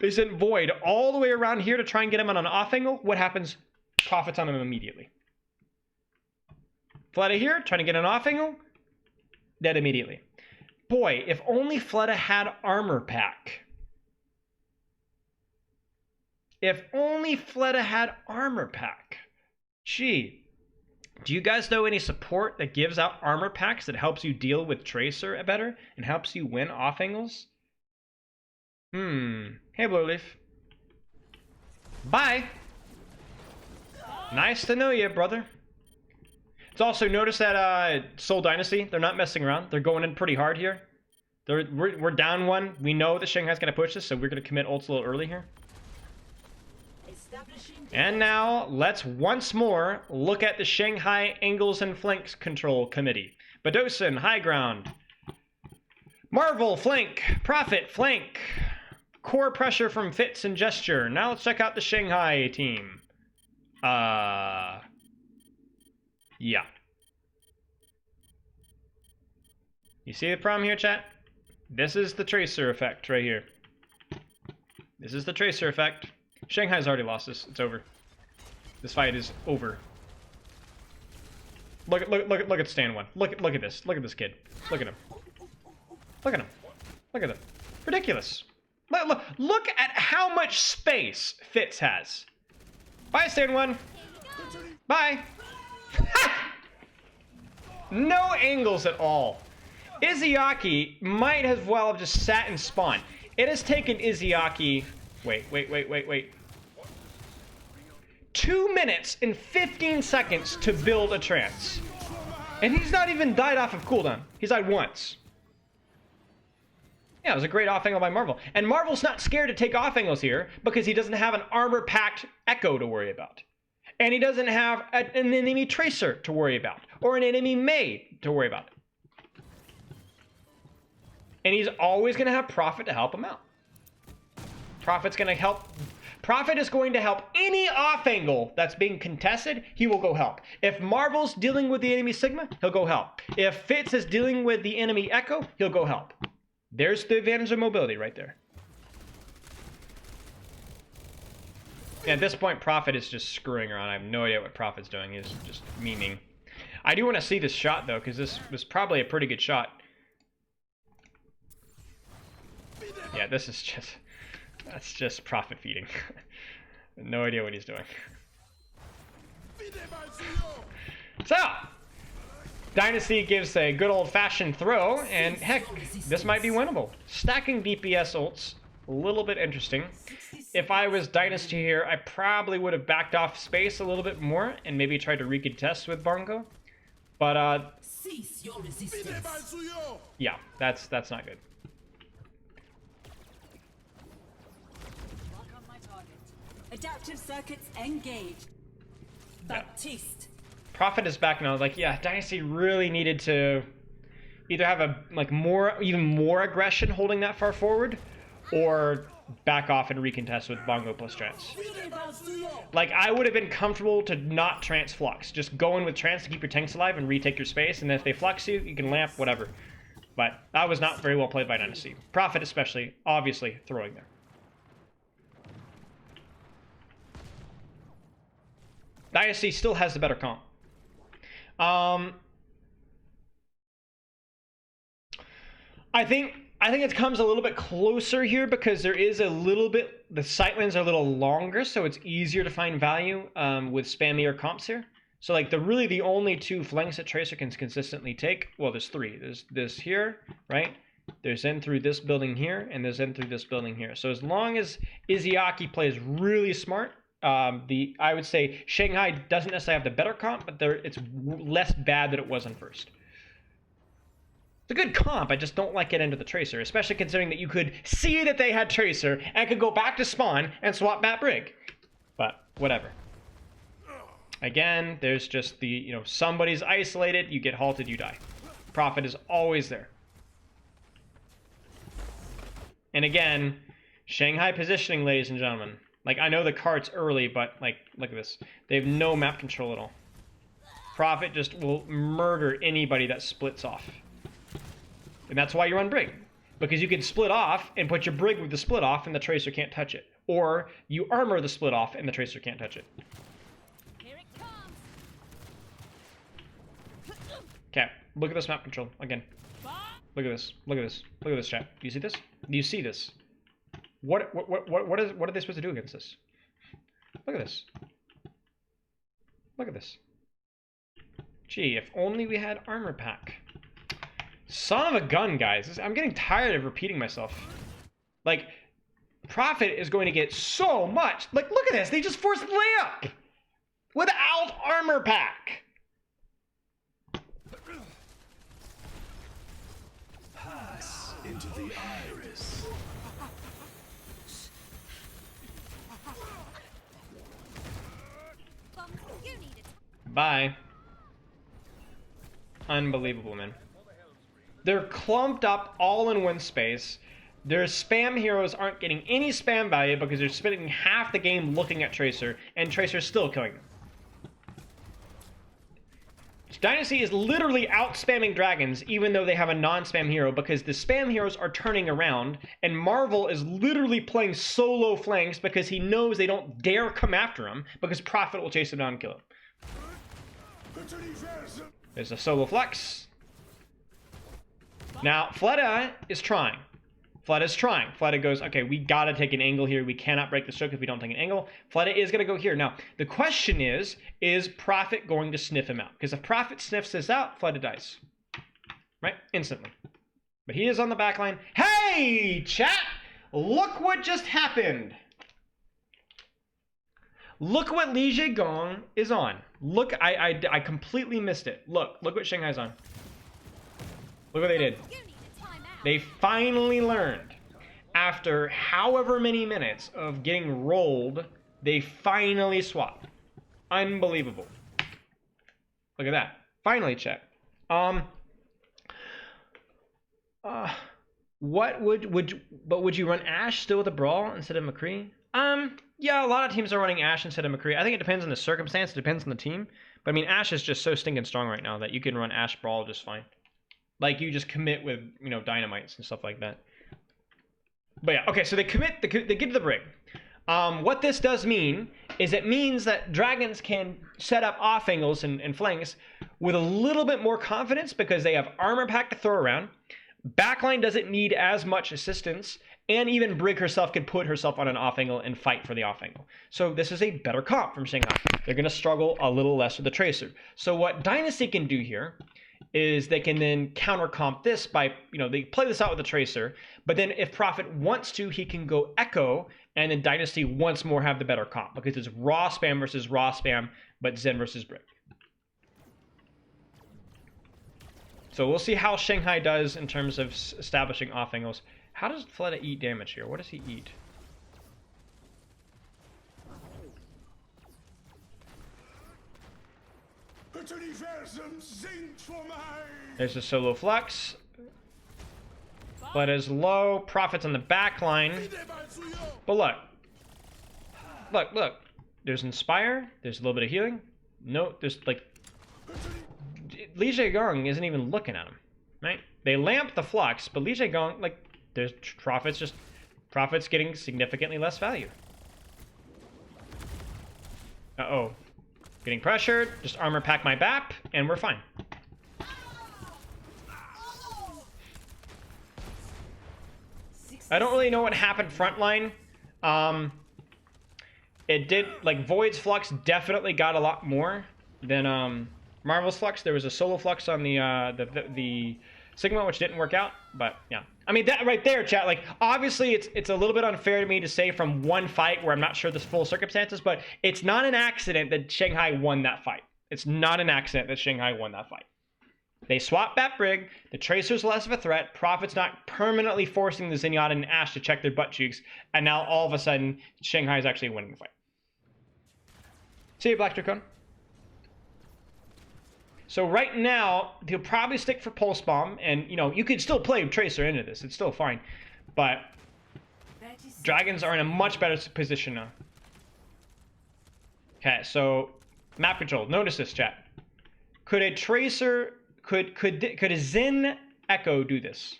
They sent Void all the way around here to try and get him on an off angle. What happens? Profits on him immediately. Fleta here, trying to get an off angle. Dead immediately. Boy, if only Fleta had armor pack. If only Fleta had armor pack. Gee. Do you guys know any support that gives out armor packs that helps you deal with Tracer better and helps you win off angles? Hey, Blueleaf. Bye. Nice to know you, brother. It's also notice that Seoul Dynasty, they're not messing around. They're going in pretty hard here. We're down one. We know that Shanghai's going to push this, so we're going to commit ults a little early here. And now, let's once more look at the Shanghai Angles and Flanks Control Committee. Badosin, high ground. Marvel, flank. Prophet, flank. Core pressure from Fitz and Gesture. Now let's check out the Shanghai team. Yeah. You see the problem here, chat? This is the Tracer effect right here. This is the Tracer effect. Shanghai's already lost this. It's over. This fight is over. Look at stand one. Look at this. Look at this kid. Look at him. Look at him. Look at him. Ridiculous. Look at how much space Fitz has. Bye, stand one. Bye. No angles at all. Izayaki might as well have just sat and spawned. It has taken Izayaki... Wait. 2 minutes and 15 seconds to build a trance. And he's not even died off of cooldown. He's died once. Yeah, it was a great off angle by Marvel. And Marvel's not scared to take off angles here because he doesn't have an armor-packed Echo to worry about. And he doesn't have an enemy Tracer to worry about. Or an enemy Mei to worry about. And he's always going to have Prophet to help him out. Prophet is going to help any off angle that's being contested, he will go help. If Marvel's dealing with the enemy Sigma, he'll go help. If Fitz is dealing with the enemy Echo, he'll go help. There's the advantage of mobility right there. And at this point, Prophet is just screwing around. I have no idea what Prophet's doing. He's just memeing. I do want to see this shot, though, because this was probably a pretty good shot. Yeah, this is just... That's just Prophet feeding. No idea what he's doing. So, Dynasty gives a good old-fashioned throw, and heck, this might be winnable. Stacking DPS ults, a little bit interesting. If I was Dynasty here, I probably would have backed off space a little bit more and maybe tried to recontest with Bongo. But, yeah, that's not good. Adaptive circuits engaged. Baptiste. Prophet is back now. Like, yeah, Dynasty really needed to either have a even more aggression holding that far forward, or back off and recontest with Bongo plus Trance. Like, I would have been comfortable to not Trance Flux. Just go in with Trance to keep your tanks alive and retake your space, and then if they flux you, you can lamp, whatever. But that was not very well played by Dynasty. Prophet especially, obviously, throwing there. Dynasty still has the better comp. I think it comes a little bit closer here because there is a little bit, the sightlines are a little longer, so it's easier to find value with spammier comps here. So like the only two flanks that Tracer can consistently take, well, there's three. There's this here, right? There's in through this building here, and there's in through this building here. So as long as Izayaki plays really smart, I would say Shanghai doesn't necessarily have the better comp, but it's less bad than it was on first. It's a good comp, I just don't like it into the Tracer, especially considering that you could see that they had Tracer and could go back to spawn and swap Bat Brig. But whatever. Again, there's just the, somebody's isolated, you get halted, you die. Prophet is always there. And again, Shanghai positioning, ladies and gentlemen. Like, I know the card's early, but, like, look at this. They have no map control at all. Prophet just will murder anybody that splits off. And that's why you run Brig. because you can split off and put your brig with the split off and the tracer can't touch it. Or you armor the split off and the tracer can't touch it. Here it comes. Okay, look at this map control again. Look at this. Look at this. Look at this, chat. Do you see this? Do you see this? What are they supposed to do against this? Look at this. Look at this. Gee, if only we had armor pack. Son of a gun, guys. I'm getting tired of repeating myself. Like, Prophet is going to get so much. Like, look at this. They just forced layup without armor pack. Pass into the iris. You need it. Bye. Unbelievable, man. They're clumped up all in one space. Their spam heroes aren't getting any spam value because they're spending half the game looking at Tracer, and Tracer's still killing them. Dynasty is literally out-spamming dragons, even though they have a non-spam hero, because the spam heroes are turning around, and Marvel is literally playing solo flanks because he knows they don't dare come after him, because Prophet will chase him down and kill him. There's a solo flex. Now, Fleta is trying. Fleta's trying. Fleta goes, okay, we gotta take an angle here. We cannot break the stroke if we don't take an angle. Fleta is gonna go here. Now, the question is Prophet going to sniff him out? Because if Prophet sniffs this out, Fleta dies. Right? Instantly. But he is on the back line. Hey, chat! Look what just happened. Look what Li Zhegong is on. Look, I completely missed it. Look what Shanghai's on. Look what they did. They finally learned. After however many minutes of getting rolled, they finally swapped. Unbelievable. Look at that. Finally, chat. What would you run Ashe still with a Brawl instead of McCree? Yeah, a lot of teams are running Ashe instead of McCree. I think it depends on the circumstance. It depends on the team. But I mean, Ashe is just so stinking strong right now that you can run Ashe Brawl just fine. Like, you just commit with, you know, dynamites and stuff like that. But yeah, okay, so they commit, they get to the brig. What this does mean is it means that dragons can set up off angles and flanks with a little bit more confidence because they have armor pack to throw around. Backline doesn't need as much assistance, and even Brig herself can put herself on an off angle and fight for the off angle. So this is a better comp from Shanghai. They're going to struggle a little less with the Tracer. So what Dynasty can do here is they can then counter comp this by, you know, they play this out with the Tracer, but then if Prophet wants to, he can go Echo, and then Dynasty once more have the better comp because it's raw spam versus raw spam, but Zen versus Brig. So we'll see how Shanghai does in terms of establishing off angles. How does Fleta eat damage here? What does he eat? There's a solo flex. Fleta's low. Prophet's on the back line. But look. There's Inspire. There's a little bit of healing. No, there's like... Li Zhegong isn't even looking at him, right? They lamp the flux, but Li Zhegong, like, there's Prophet's getting significantly less value. Uh-oh. Getting pressured, just armor pack my BAP, and we're fine. I don't really know what happened frontline. It did, like, Void's flux definitely got a lot more than, Marvel's flux. There was a solo flux on the Sigma, which didn't work out, but yeah. I mean, that right there, chat, like, obviously it's a little bit unfair to me to say from one fight where I'm not sure the full circumstances, but it's not an accident that Shanghai won that fight. It's not an accident that Shanghai won that fight. They swapped Bat Brig, the Tracer's less of a threat, Prophet's not permanently forcing the Zenyatta and Ashe to check their butt cheeks, and now all of a sudden, Shanghai's actually winning the fight. See you, Black Dracon. So right now, he'll probably stick for Pulse Bomb, and, you know, you could still play Tracer into this. It's still fine. But Dragons are in a much better position now. Okay, so map control. Notice this, chat. Could a Tracer, could a Zen Echo do this?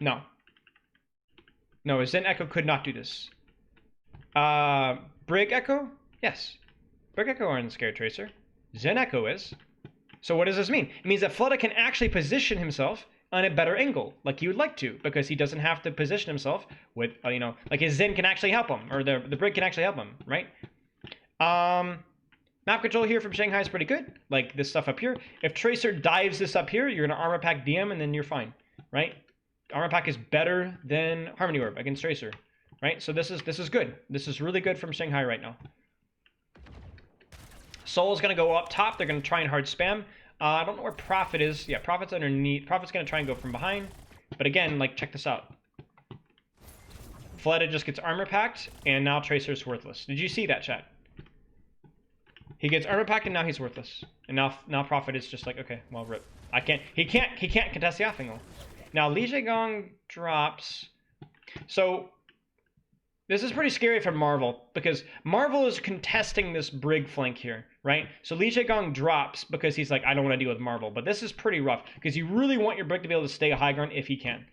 No. No, Zen Echo could not do this. Brig Echo? Yes. Brig Echo aren't scared Tracer. Zen Echo is. So what does this mean? It means that Flutter can actually position himself on a better angle, like he would like to, because he doesn't have to position himself with, you know, like his Zen can actually help him, or the Brig can actually help him, right? Map control here from Shanghai is pretty good, like this stuff up here. If Tracer dives this up here, you're gonna armor pack DM and then you're fine, right? Armor pack is better than Harmony Orb against Tracer, right? So this is good. This is really good from Shanghai right now. Seoul is gonna go up top. They're gonna try and hard spam. I don't know where Prophet is. Yeah, Prophet's underneath. Prophet's gonna try and go from behind. But again, like, check this out. Fleta just gets armor packed, and now Tracer's worthless. Did you see that, chat? He gets armor packed, and now he's worthless. And now Prophet is just like, okay, well, rip. He can't contest the off angle. Now Li Zhegong drops. So this is pretty scary for Marvel, because Marvel is contesting this Brig flank here, right? So Li Zhegong drops because he's like, I don't want to deal with Marvel. But this is pretty rough, because you really want your Brig to be able to stay high ground if he can.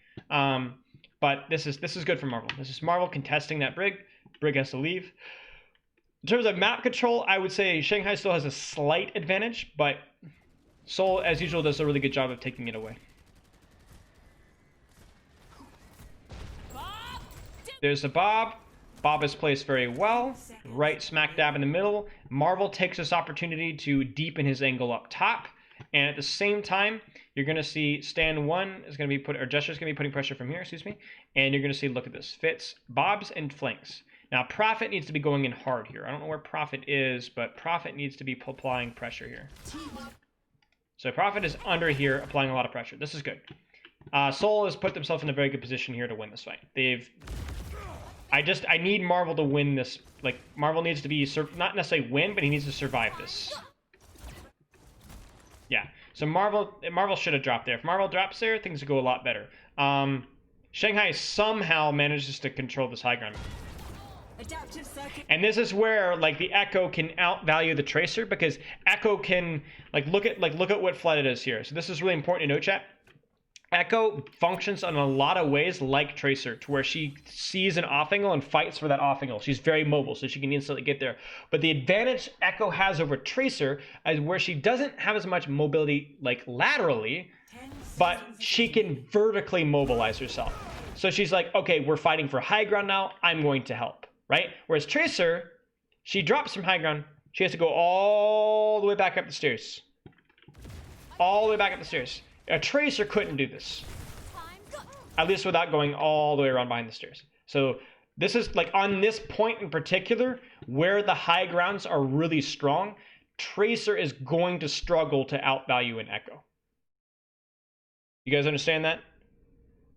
But this is good for Marvel. This is Marvel contesting that Brig. Brig has to leave. In terms of map control, I would say Shanghai still has a slight advantage, but Seoul, as usual, does a really good job of taking it away. There's the Bob. Bob is placed very well, right smack dab in the middle. Marvel takes this opportunity to deepen his angle up top, and at the same time, you're going to see Stan 1 is going to be Jester's going to be putting pressure from here, excuse me, and you're going to see, look at this, fits Bobs and flanks. Now, Prophet needs to be going in hard here. I don't know where Prophet is, but Prophet needs to be applying pressure here. So Prophet is under here, applying a lot of pressure. This is good. Seoul has put themselves in a very good position here to win this fight. I need Marvel to win this. Like, Marvel needs to be, not necessarily win, but he needs to survive this. Yeah, so Marvel should have dropped there. If Marvel drops there, things would go a lot better. Shanghai somehow manages to control this high ground. And this is where, like, the Echo can outvalue the Tracer, because Echo can, like, look at what Flooded is here. So this is really important to note, chat. Echo functions in a lot of ways like Tracer, to where she sees an off angle and fights for that off angle. She's very mobile, so she can instantly get there. But the advantage Echo has over Tracer is where she doesn't have as much mobility, like, laterally, but she can vertically mobilize herself. So she's like, okay, we're fighting for high ground now, I'm going to help, right? Whereas Tracer, she drops from high ground, she has to go all the way back up the stairs. All the way back up the stairs. A Tracer couldn't do this, at least without going all the way around behind the stairs. So this is, like, on this point in particular, where the high grounds are really strong, Tracer is going to struggle to outvalue an Echo. You guys understand that?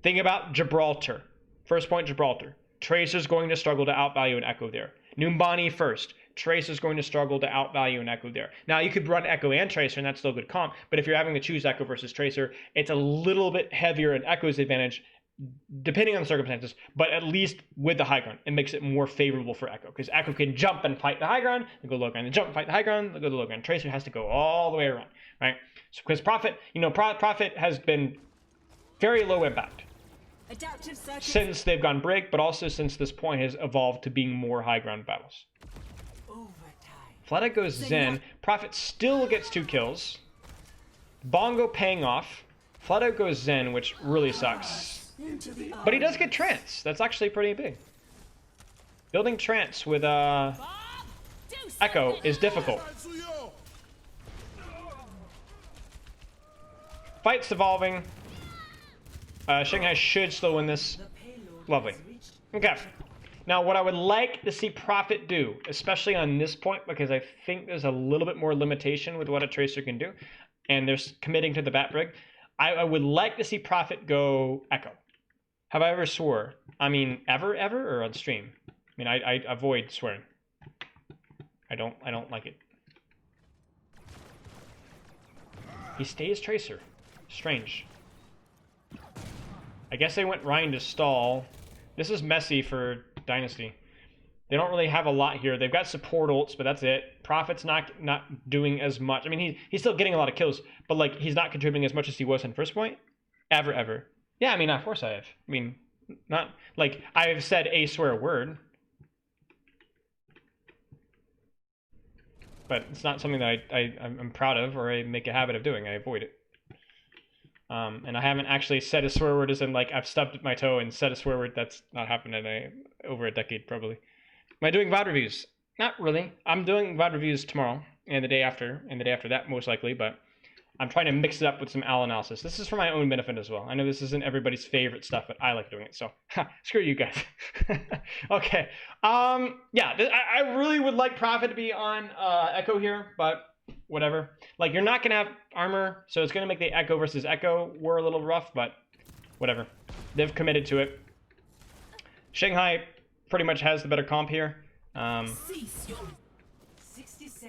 Think about Gibraltar. First point, Gibraltar. Tracer's going to struggle to outvalue an Echo there. Numbani first. Tracer's going to struggle to outvalue an Echo there. Now, you could run Echo and Tracer, and that's still a good comp, but if you're having to choose Echo versus Tracer, it's a little bit heavier in Echo's advantage, depending on the circumstances, but at least with the high ground, it makes it more favorable for Echo, because Echo can jump and fight the high ground, and go low ground, and jump and fight the high ground, and go to low ground. Tracer has to go all the way around, right? So, because Prophet, you know, Prophet has been very low impact since they've gone Brig, but also since this point has evolved to being more high ground battles. Fleta goes Zen. Prophet still gets 2 kills. Bongo paying off. Fleta goes Zen, which really sucks. But he does get Trance. That's actually pretty big. Building Trance with Echo is difficult. Fight's evolving. Shanghai should still win this. Lovely. Okay. Now, what I would like to see Prophet do, especially on this point, because I think there's a little bit more limitation with what a Tracer can do, and they're committing to the Bat Brig, I would like to see Prophet go Echo. Have I ever swore? I mean, ever, or on stream? I mean, I avoid swearing. I don't like it. He stays Tracer. Strange. I guess they went Ryan to stall. This is messy for Dynasty. They don't really have a lot here. They've got support ults, but that's it. Prophet's not doing as much. I mean, he's still getting a lot of kills, but, like, he's not contributing as much as he was in first point. Ever. Yeah, I mean, of course I have. I mean, not like I've said a swear word, but it's not something that I'm proud of or I make a habit of doing. I avoid it. And I haven't actually said a swear word as in like I've stubbed my toe and said a swear word. That's not happened in over a decade probably. Am I doing VOD reviews? Not really. I'm doing VOD reviews tomorrow and the day after that most likely, but I'm trying to mix it up with some Al analysis. This is for my own benefit as well. I know this isn't everybody's favorite stuff, but I like doing it. So screw you guys. Okay. Yeah, I really would like Prophet to be on Echo here, but whatever. Like, you're not going to have armor, so it's going to make the Echo versus Echo war a little rough, but whatever. They've committed to it. Shanghai pretty much has the better comp here.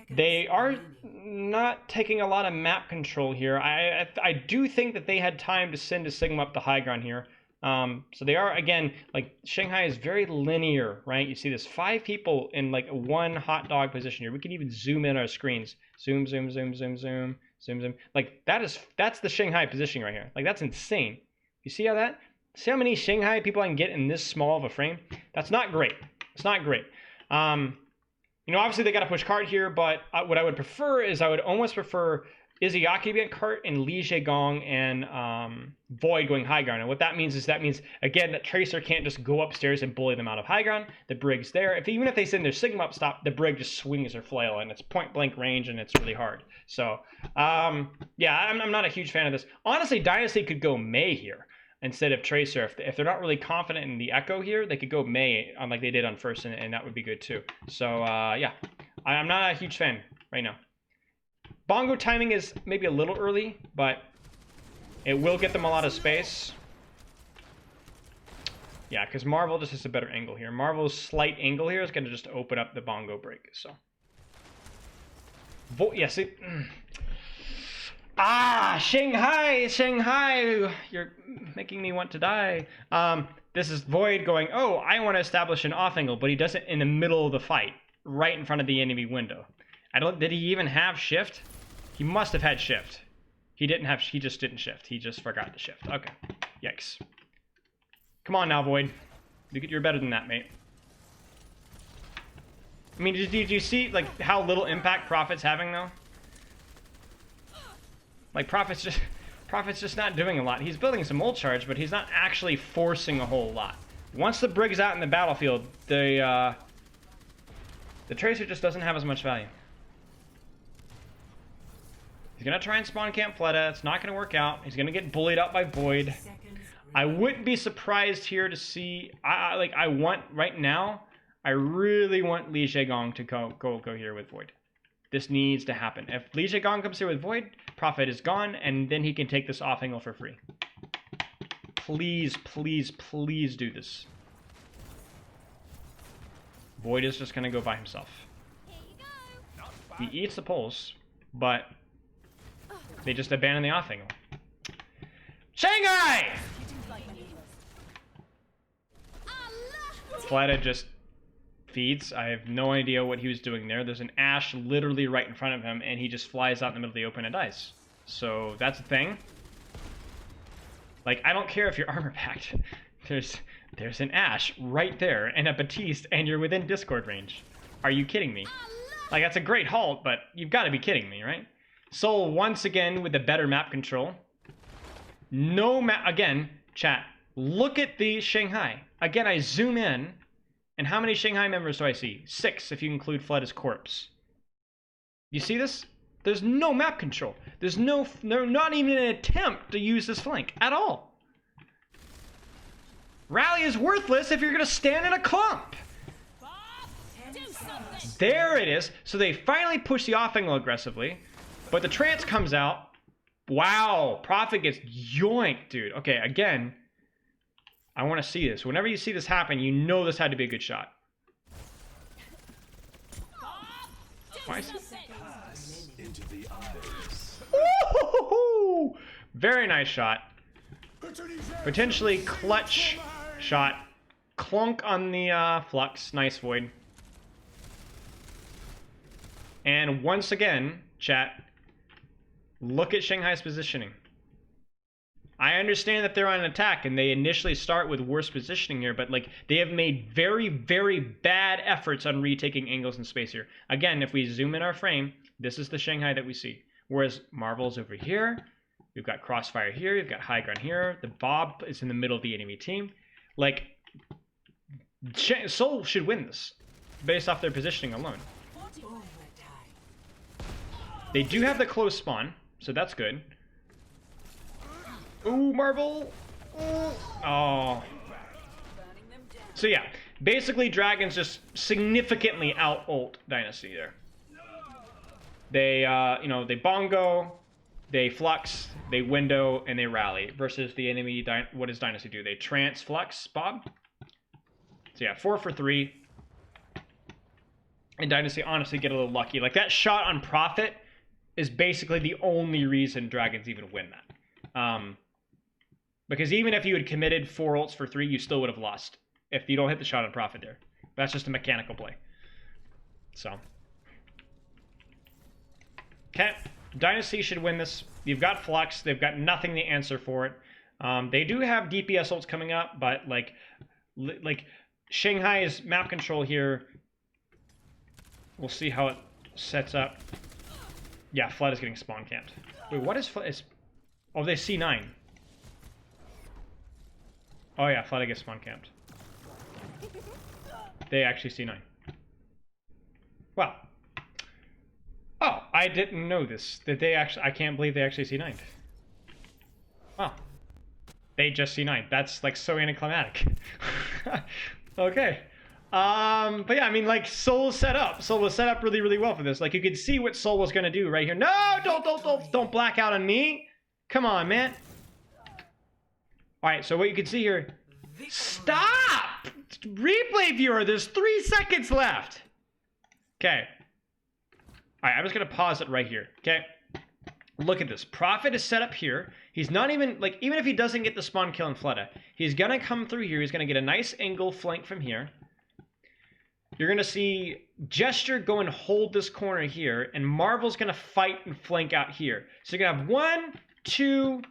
They are not taking a lot of map control here. I do think that they had time to send a Sigma up the high ground here. So they are, again, like, Shanghai is very linear, right? You see this 5 people in like one hot dog position here. We can even zoom in our screens. Zoom, zoom, zoom, zoom, zoom, zoom, zoom. Like, that's the Shanghai positioning right here. Like, that's insane. You see see how many Shanghai people I can get in this small of a frame? That's not great. It's not great. You know, obviously they got to push cart here, but what I would prefer is I would almost prefer Izayaki to be on cart and Li Zhegong and Void going high ground. And what that means is again, that Tracer can't just go upstairs and bully them out of high ground. The Brig's there. Even if they send their Sigma up stop, the Brig just swings her flail and it's point blank range and it's really hard. So, yeah, I'm not a huge fan of this. Honestly, Dynasty could go Mei here instead of Tracer. If they're not really confident in the Echo here, they could go Mei on like they did on first, and that would be good too. So, yeah, I'm not a huge fan right now. Bongo timing is maybe a little early, but it will get them a lot of space. Yeah, because Marvel just has a better angle here. Marvel's slight angle here is going to just open up the Bongo break. So, yeah, see. Shanghai, you're making me want to die. This is Void going, oh, I want to establish an off angle, but he does it in the middle of the fight, right in front of the enemy window. Did he even have shift? He must have had shift. He just didn't shift. He just forgot to shift. Okay. Yikes. Come on now, Void. You're better than that, mate. I mean, did you see, like, how little impact Prophet's having, though? Like, Prophet's just not doing a lot. He's building some ult charge, but he's not actually forcing a whole lot. Once the Brig's out in the battlefield, the Tracer just doesn't have as much value. He's going to try and spawn camp Fleta. It's not going to work out. He's going to get bullied out by Void. I wouldn't be surprised here to see... I want... Right now, I really want Li Zhegong to go here with Void. This needs to happen. If Li Zhegong comes here with Void, Prophet is gone, and then he can take this off angle for free. Please, please, please do this. Void is just going to go by himself. Here you go. He eats the pulse, but... they just abandon the off angle. Shanghai! Fleta just feeds. I have no idea what he was doing there. There's an Ashe literally right in front of him, and he just flies out in the middle of the open and dies. So that's a thing. Like, I don't care if you're armor packed. There's an Ashe right there, and a Baptiste, and you're within Discord range. Are you kidding me? Like, that's a great halt, but you've got to be kidding me, right? Soul once again with the better map control. No map again, chat. Look at the Shanghai. Again, I zoom in, and how many Shanghai members do I see? 6 if you include Fleta's corpse. You see this? There's no map control. There's not even an attempt to use this flank at all. Rally is worthless if you're gonna stand in a clump. There it is. So they finally push the off angle aggressively. But the trance comes out. Wow. Prophet gets yoinked, dude. Okay, again, I want to see this. Whenever you see this happen, you know this had to be a good shot. Why is Pass into the iris. Ooh, very nice shot. Potentially clutch shot. Clunk on the flux. Nice, Void. And once again, chat, look at Shanghai's positioning. I understand that they're on an attack and they initially start with worse positioning here, but like they have made very, very bad efforts on retaking angles in space here. Again, if we zoom in our frame, this is the Shanghai that we see. Whereas Marvel's over here, we've got Crossfire here, you've got High Ground here, the Bob is in the middle of the enemy team. Like, Seoul should win this based off their positioning alone. They do have the close spawn, so that's good. Ooh, Marvel! Ooh. Oh. So yeah, basically Dragons just significantly out-ult Dynasty there. They, you know, they bongo, they flux, they window, and they rally. Versus the enemy, what does Dynasty do? They trance, flux, Bob. So yeah, 4 for 3. And Dynasty honestly get a little lucky. Like that shot on Prophet is basically the only reason Dragons even win that. Because even if you had committed 4 ults for 3, you still would have lost if you don't hit the shot on Prophet there. That's just a mechanical play. So. Okay, Dynasty should win this. You've got Flux. They've got nothing to answer for it. They do have DPS ults coming up, but like Shanghai's map control here. We'll see how it sets up. Yeah, Flood is getting spawn camped. Wait, what is Flood? Oh, they C9. Oh yeah, Flood gets spawn camped. They actually C9. Well. Oh, I didn't know this. That they actually, I can't believe they actually C9'd. Wow. They just C9'd. That's like so anticlimactic. Okay. But yeah, I mean, like Seoul was set up. Seoul was set up really, really well for this. Like you could see what Seoul was gonna do right here. No, don't black out on me. Come on, man. All right, so what you can see here. Stop! Replay viewer, there's 3 seconds left. Okay. All right, I'm just gonna pause it right here. Okay. Look at this. Prophet is set up here. He's not even, like, even if he doesn't get the spawn kill in Fleta, he's gonna come through here. He's gonna get a nice angle flank from here. You're gonna see Gesture go and hold this corner here, and Marvel's gonna fight and flank out here. So you're gonna have 1, 2,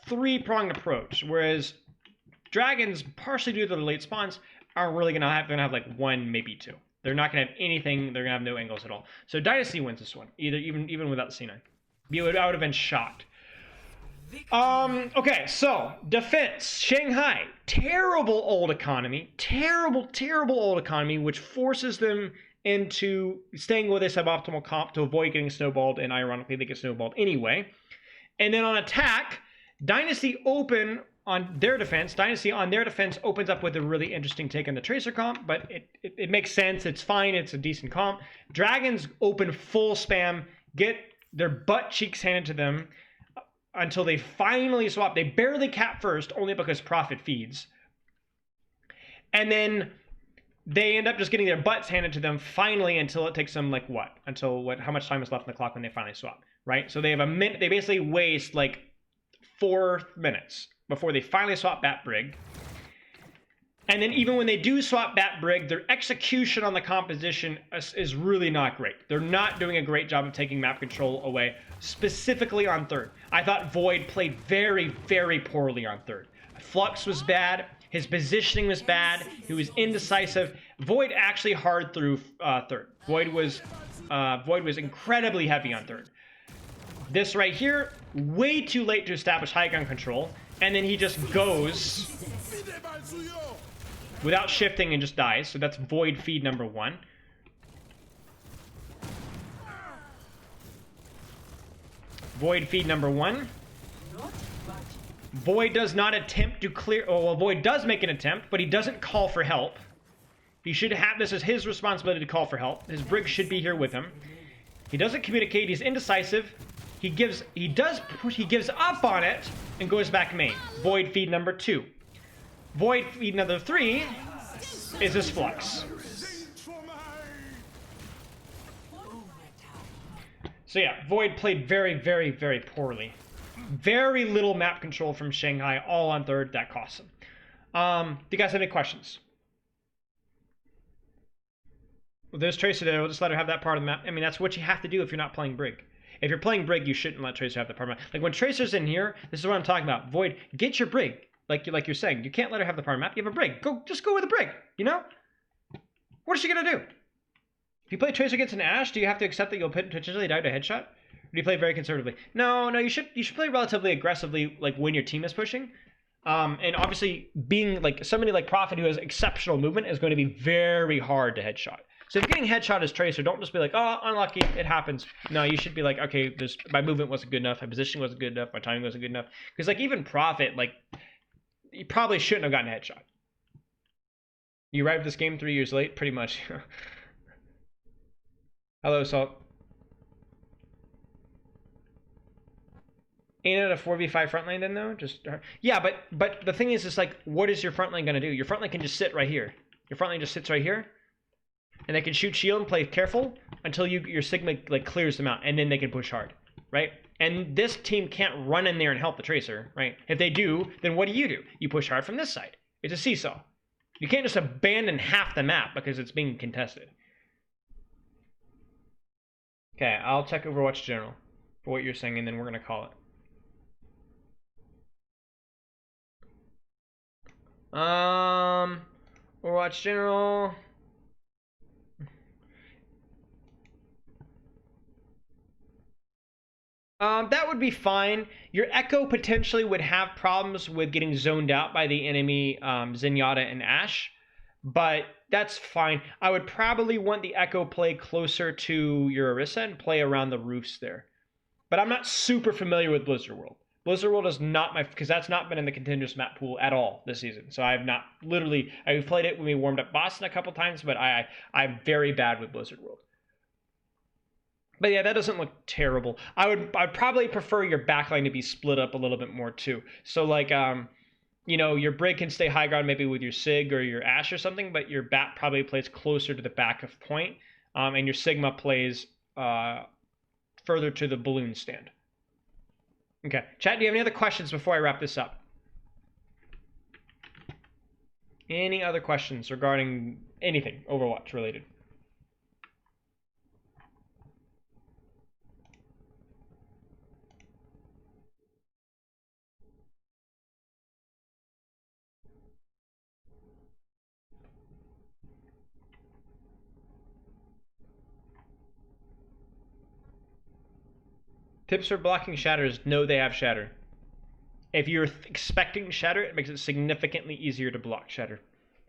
3-pronged approach, whereas Dragons, partially due to the late spawns, are really gonna have like 1, maybe 2. They're not gonna have anything. They're gonna have no angles at all. So Dynasty wins this one, even without the C9. I would have been shocked. Okay, so defense. Shanghai, terrible old economy, terrible old economy, which forces them into staying with a suboptimal comp to avoid getting snowballed, and ironically, they get snowballed anyway. And then on attack, Dynasty open on their defense. Dynasty on their defense opens up with a really interesting take on the Tracer comp, but it makes sense. It's fine. It's a decent comp. Dragons open full spam, get their butt cheeks handed to them until they finally swap. They barely cap first, only because Prophet feeds. And then they end up just getting their butts handed to them finally until it takes them like what? How much time is left on the clock when they finally swap, right? So they have a minute. They basically waste like 4 minutes before they finally swap Bat Brig. And then even when they do swap Bat Brig, their execution on the composition is really not great. They're not doing a great job of taking map control away, specifically on third. I thought Void played very, very poorly on third. Flux was bad. His positioning was bad. He was indecisive. Void actually hard through third. Void was incredibly heavy on third. This right here, way too late to establish high ground control, and then he just goes without shifting and just dies. So that's Void feed number 1. Void feed number 1. Void does not attempt to clear. Oh, well, Void does make an attempt, but he doesn't call for help. He should have this as his responsibility to call for help. His Brig should be here with him. He doesn't communicate. He's indecisive. He gives up on it and goes back main. Void feed number 2. Void feed number 3 is his Flux. So yeah, Void played very, very, very poorly. Very little map control from Shanghai, all on third. That costs him. Do you guys have any questions? Well, there's Tracer there. We'll just let her have that part of the map. I mean, that's what you have to do if you're not playing Brig. If you're playing Brig, you shouldn't let Tracer have the power map. Like when Tracer's in here, this is what I'm talking about. Void, get your Brig. Like you're saying, you can't let her have the power map. You have a Brig. Just go with a Brig. You know? What is she gonna do? If you play Tracer against an Ashe, do you have to accept that you'll potentially die to a headshot? Or do you play very conservatively? No, you should play relatively aggressively, like when your team is pushing. And obviously, being like somebody like Prophet who has exceptional movement is going to be very hard to headshot. So if you're getting headshot as Tracer, don't just be like, oh, unlucky, it happens. No, you should be like, okay, my movement wasn't good enough, my position wasn't good enough, my timing wasn't good enough. Because like even Prophet, like, you probably shouldn't have gotten a headshot. You arrived this game 3 years late, pretty much. Hello, Salt. Ain't it a 4v5 front lane then though? Yeah, but the thing is like, what is your front lane gonna do? Your front lane can just sit right here. Your front lane just sits right here, and they can shoot shield and play careful until your Sigma like clears them out, and then they can push hard, right? And this team can't run in there and help the Tracer, right? If they do, then what do? You push hard from this side. It's a seesaw. You can't just abandon half the map because it's being contested. Okay, I'll check Overwatch General for what you're saying, and then we're gonna call it. Overwatch General. That would be fine. Your Echo potentially would have problems with getting zoned out by the enemy Zenyatta and Ashe, but that's fine. I would probably want the Echo play closer to your Orisa and play around the roofs there. But I'm not super familiar with Blizzard World. Blizzard World is not because that's not been in the contenders map pool at all this season. So I've played it when we warmed up Boston a couple times, but I'm very bad with Blizzard World. But yeah, that doesn't look terrible. I'd probably prefer your backline to be split up a little bit more too. So like your Brig can stay high ground maybe with your Sig or your Ashe or something, but your Bat probably plays closer to the back of point, and your Sigma plays further to the balloon stand. Okay, chat, do you have any other questions before I wrap this up? Any other questions regarding anything Overwatch related? Tips for blocking shatters: no, they have shatter. If you're expecting shatter, it makes it significantly easier to block shatter.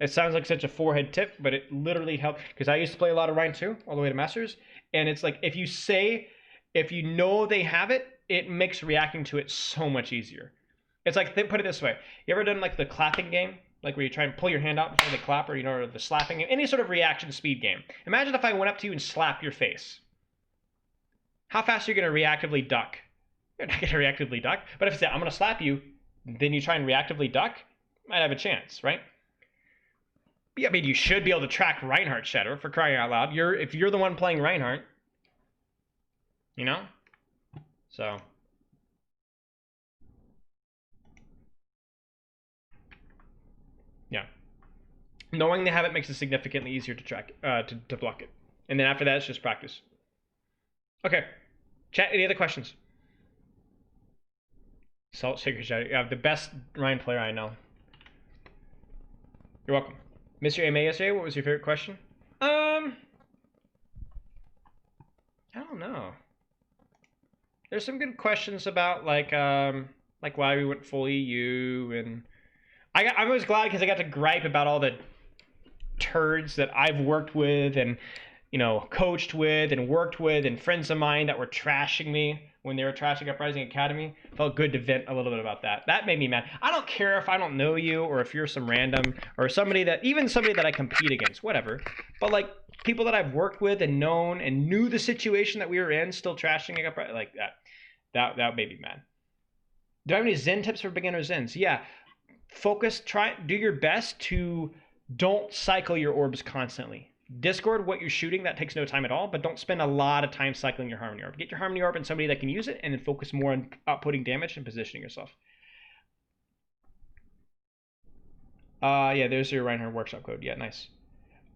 It sounds like such a forehead tip, but it literally helps, because I used to play a lot of Rhine 2 all the way to Masters, and it's like if you know they have it, it makes reacting to it so much easier. It's like, put it this way: you ever done like the clapping game, like where you try and pull your hand out before they clap, or the slapping game, any sort of reaction speed game? Imagine if I went up to you and slapped your face. How fast are you going to reactively duck? You're not going to reactively duck. But if it's I'm going to slap you, then you try and reactively duck, might have a chance, right? Yeah, I mean, you should be able to track Reinhardt shatter, for crying out loud. If you're the one playing Reinhardt, you know? So. Yeah. Knowing they have it makes it significantly easier to track, to block it. And then after that, it's just practice. Okay. Chat, any other questions? Salt Shaker Shadow. You have the best Ryan player I know. You're welcome. Mr. AMA yesterday, what was your favorite question? I don't know. There's some good questions about like why we went full EU, and I was glad because I got to gripe about all the turds that I've worked with and coached with and worked with, and friends of mine that were trashing me when they were trashing Uprising Academy. Felt good to vent a little bit about that. That made me mad. I don't care if I don't know you or if you're some random or somebody that I compete against, whatever. But like people that I've worked with and known and knew the situation that we were in, still trashing Uprising, like that made me mad. Do I have any Zen tips for beginner Zens? Yeah. Do your best to don't cycle your orbs constantly. Discord what you're shooting, that takes no time at all, but don't spend a lot of time cycling your Harmony Orb. Get your Harmony Orb and somebody that can use it, and then focus more on outputting damage and positioning yourself. Yeah, there's your Reinhardt workshop code. Yeah, nice.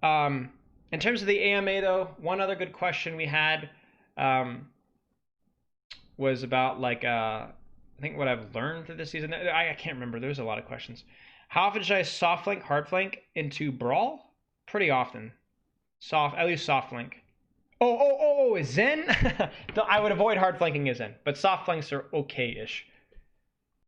In terms of the AMA though, one other good question we had, was about like I think what I've learned through this season. I can't remember. There's a lot of questions. How often should I soft flank, hard flank into brawl? Pretty often. At least soft flank. Zen? I would avoid hard flanking as Zen, but soft flanks are okay-ish.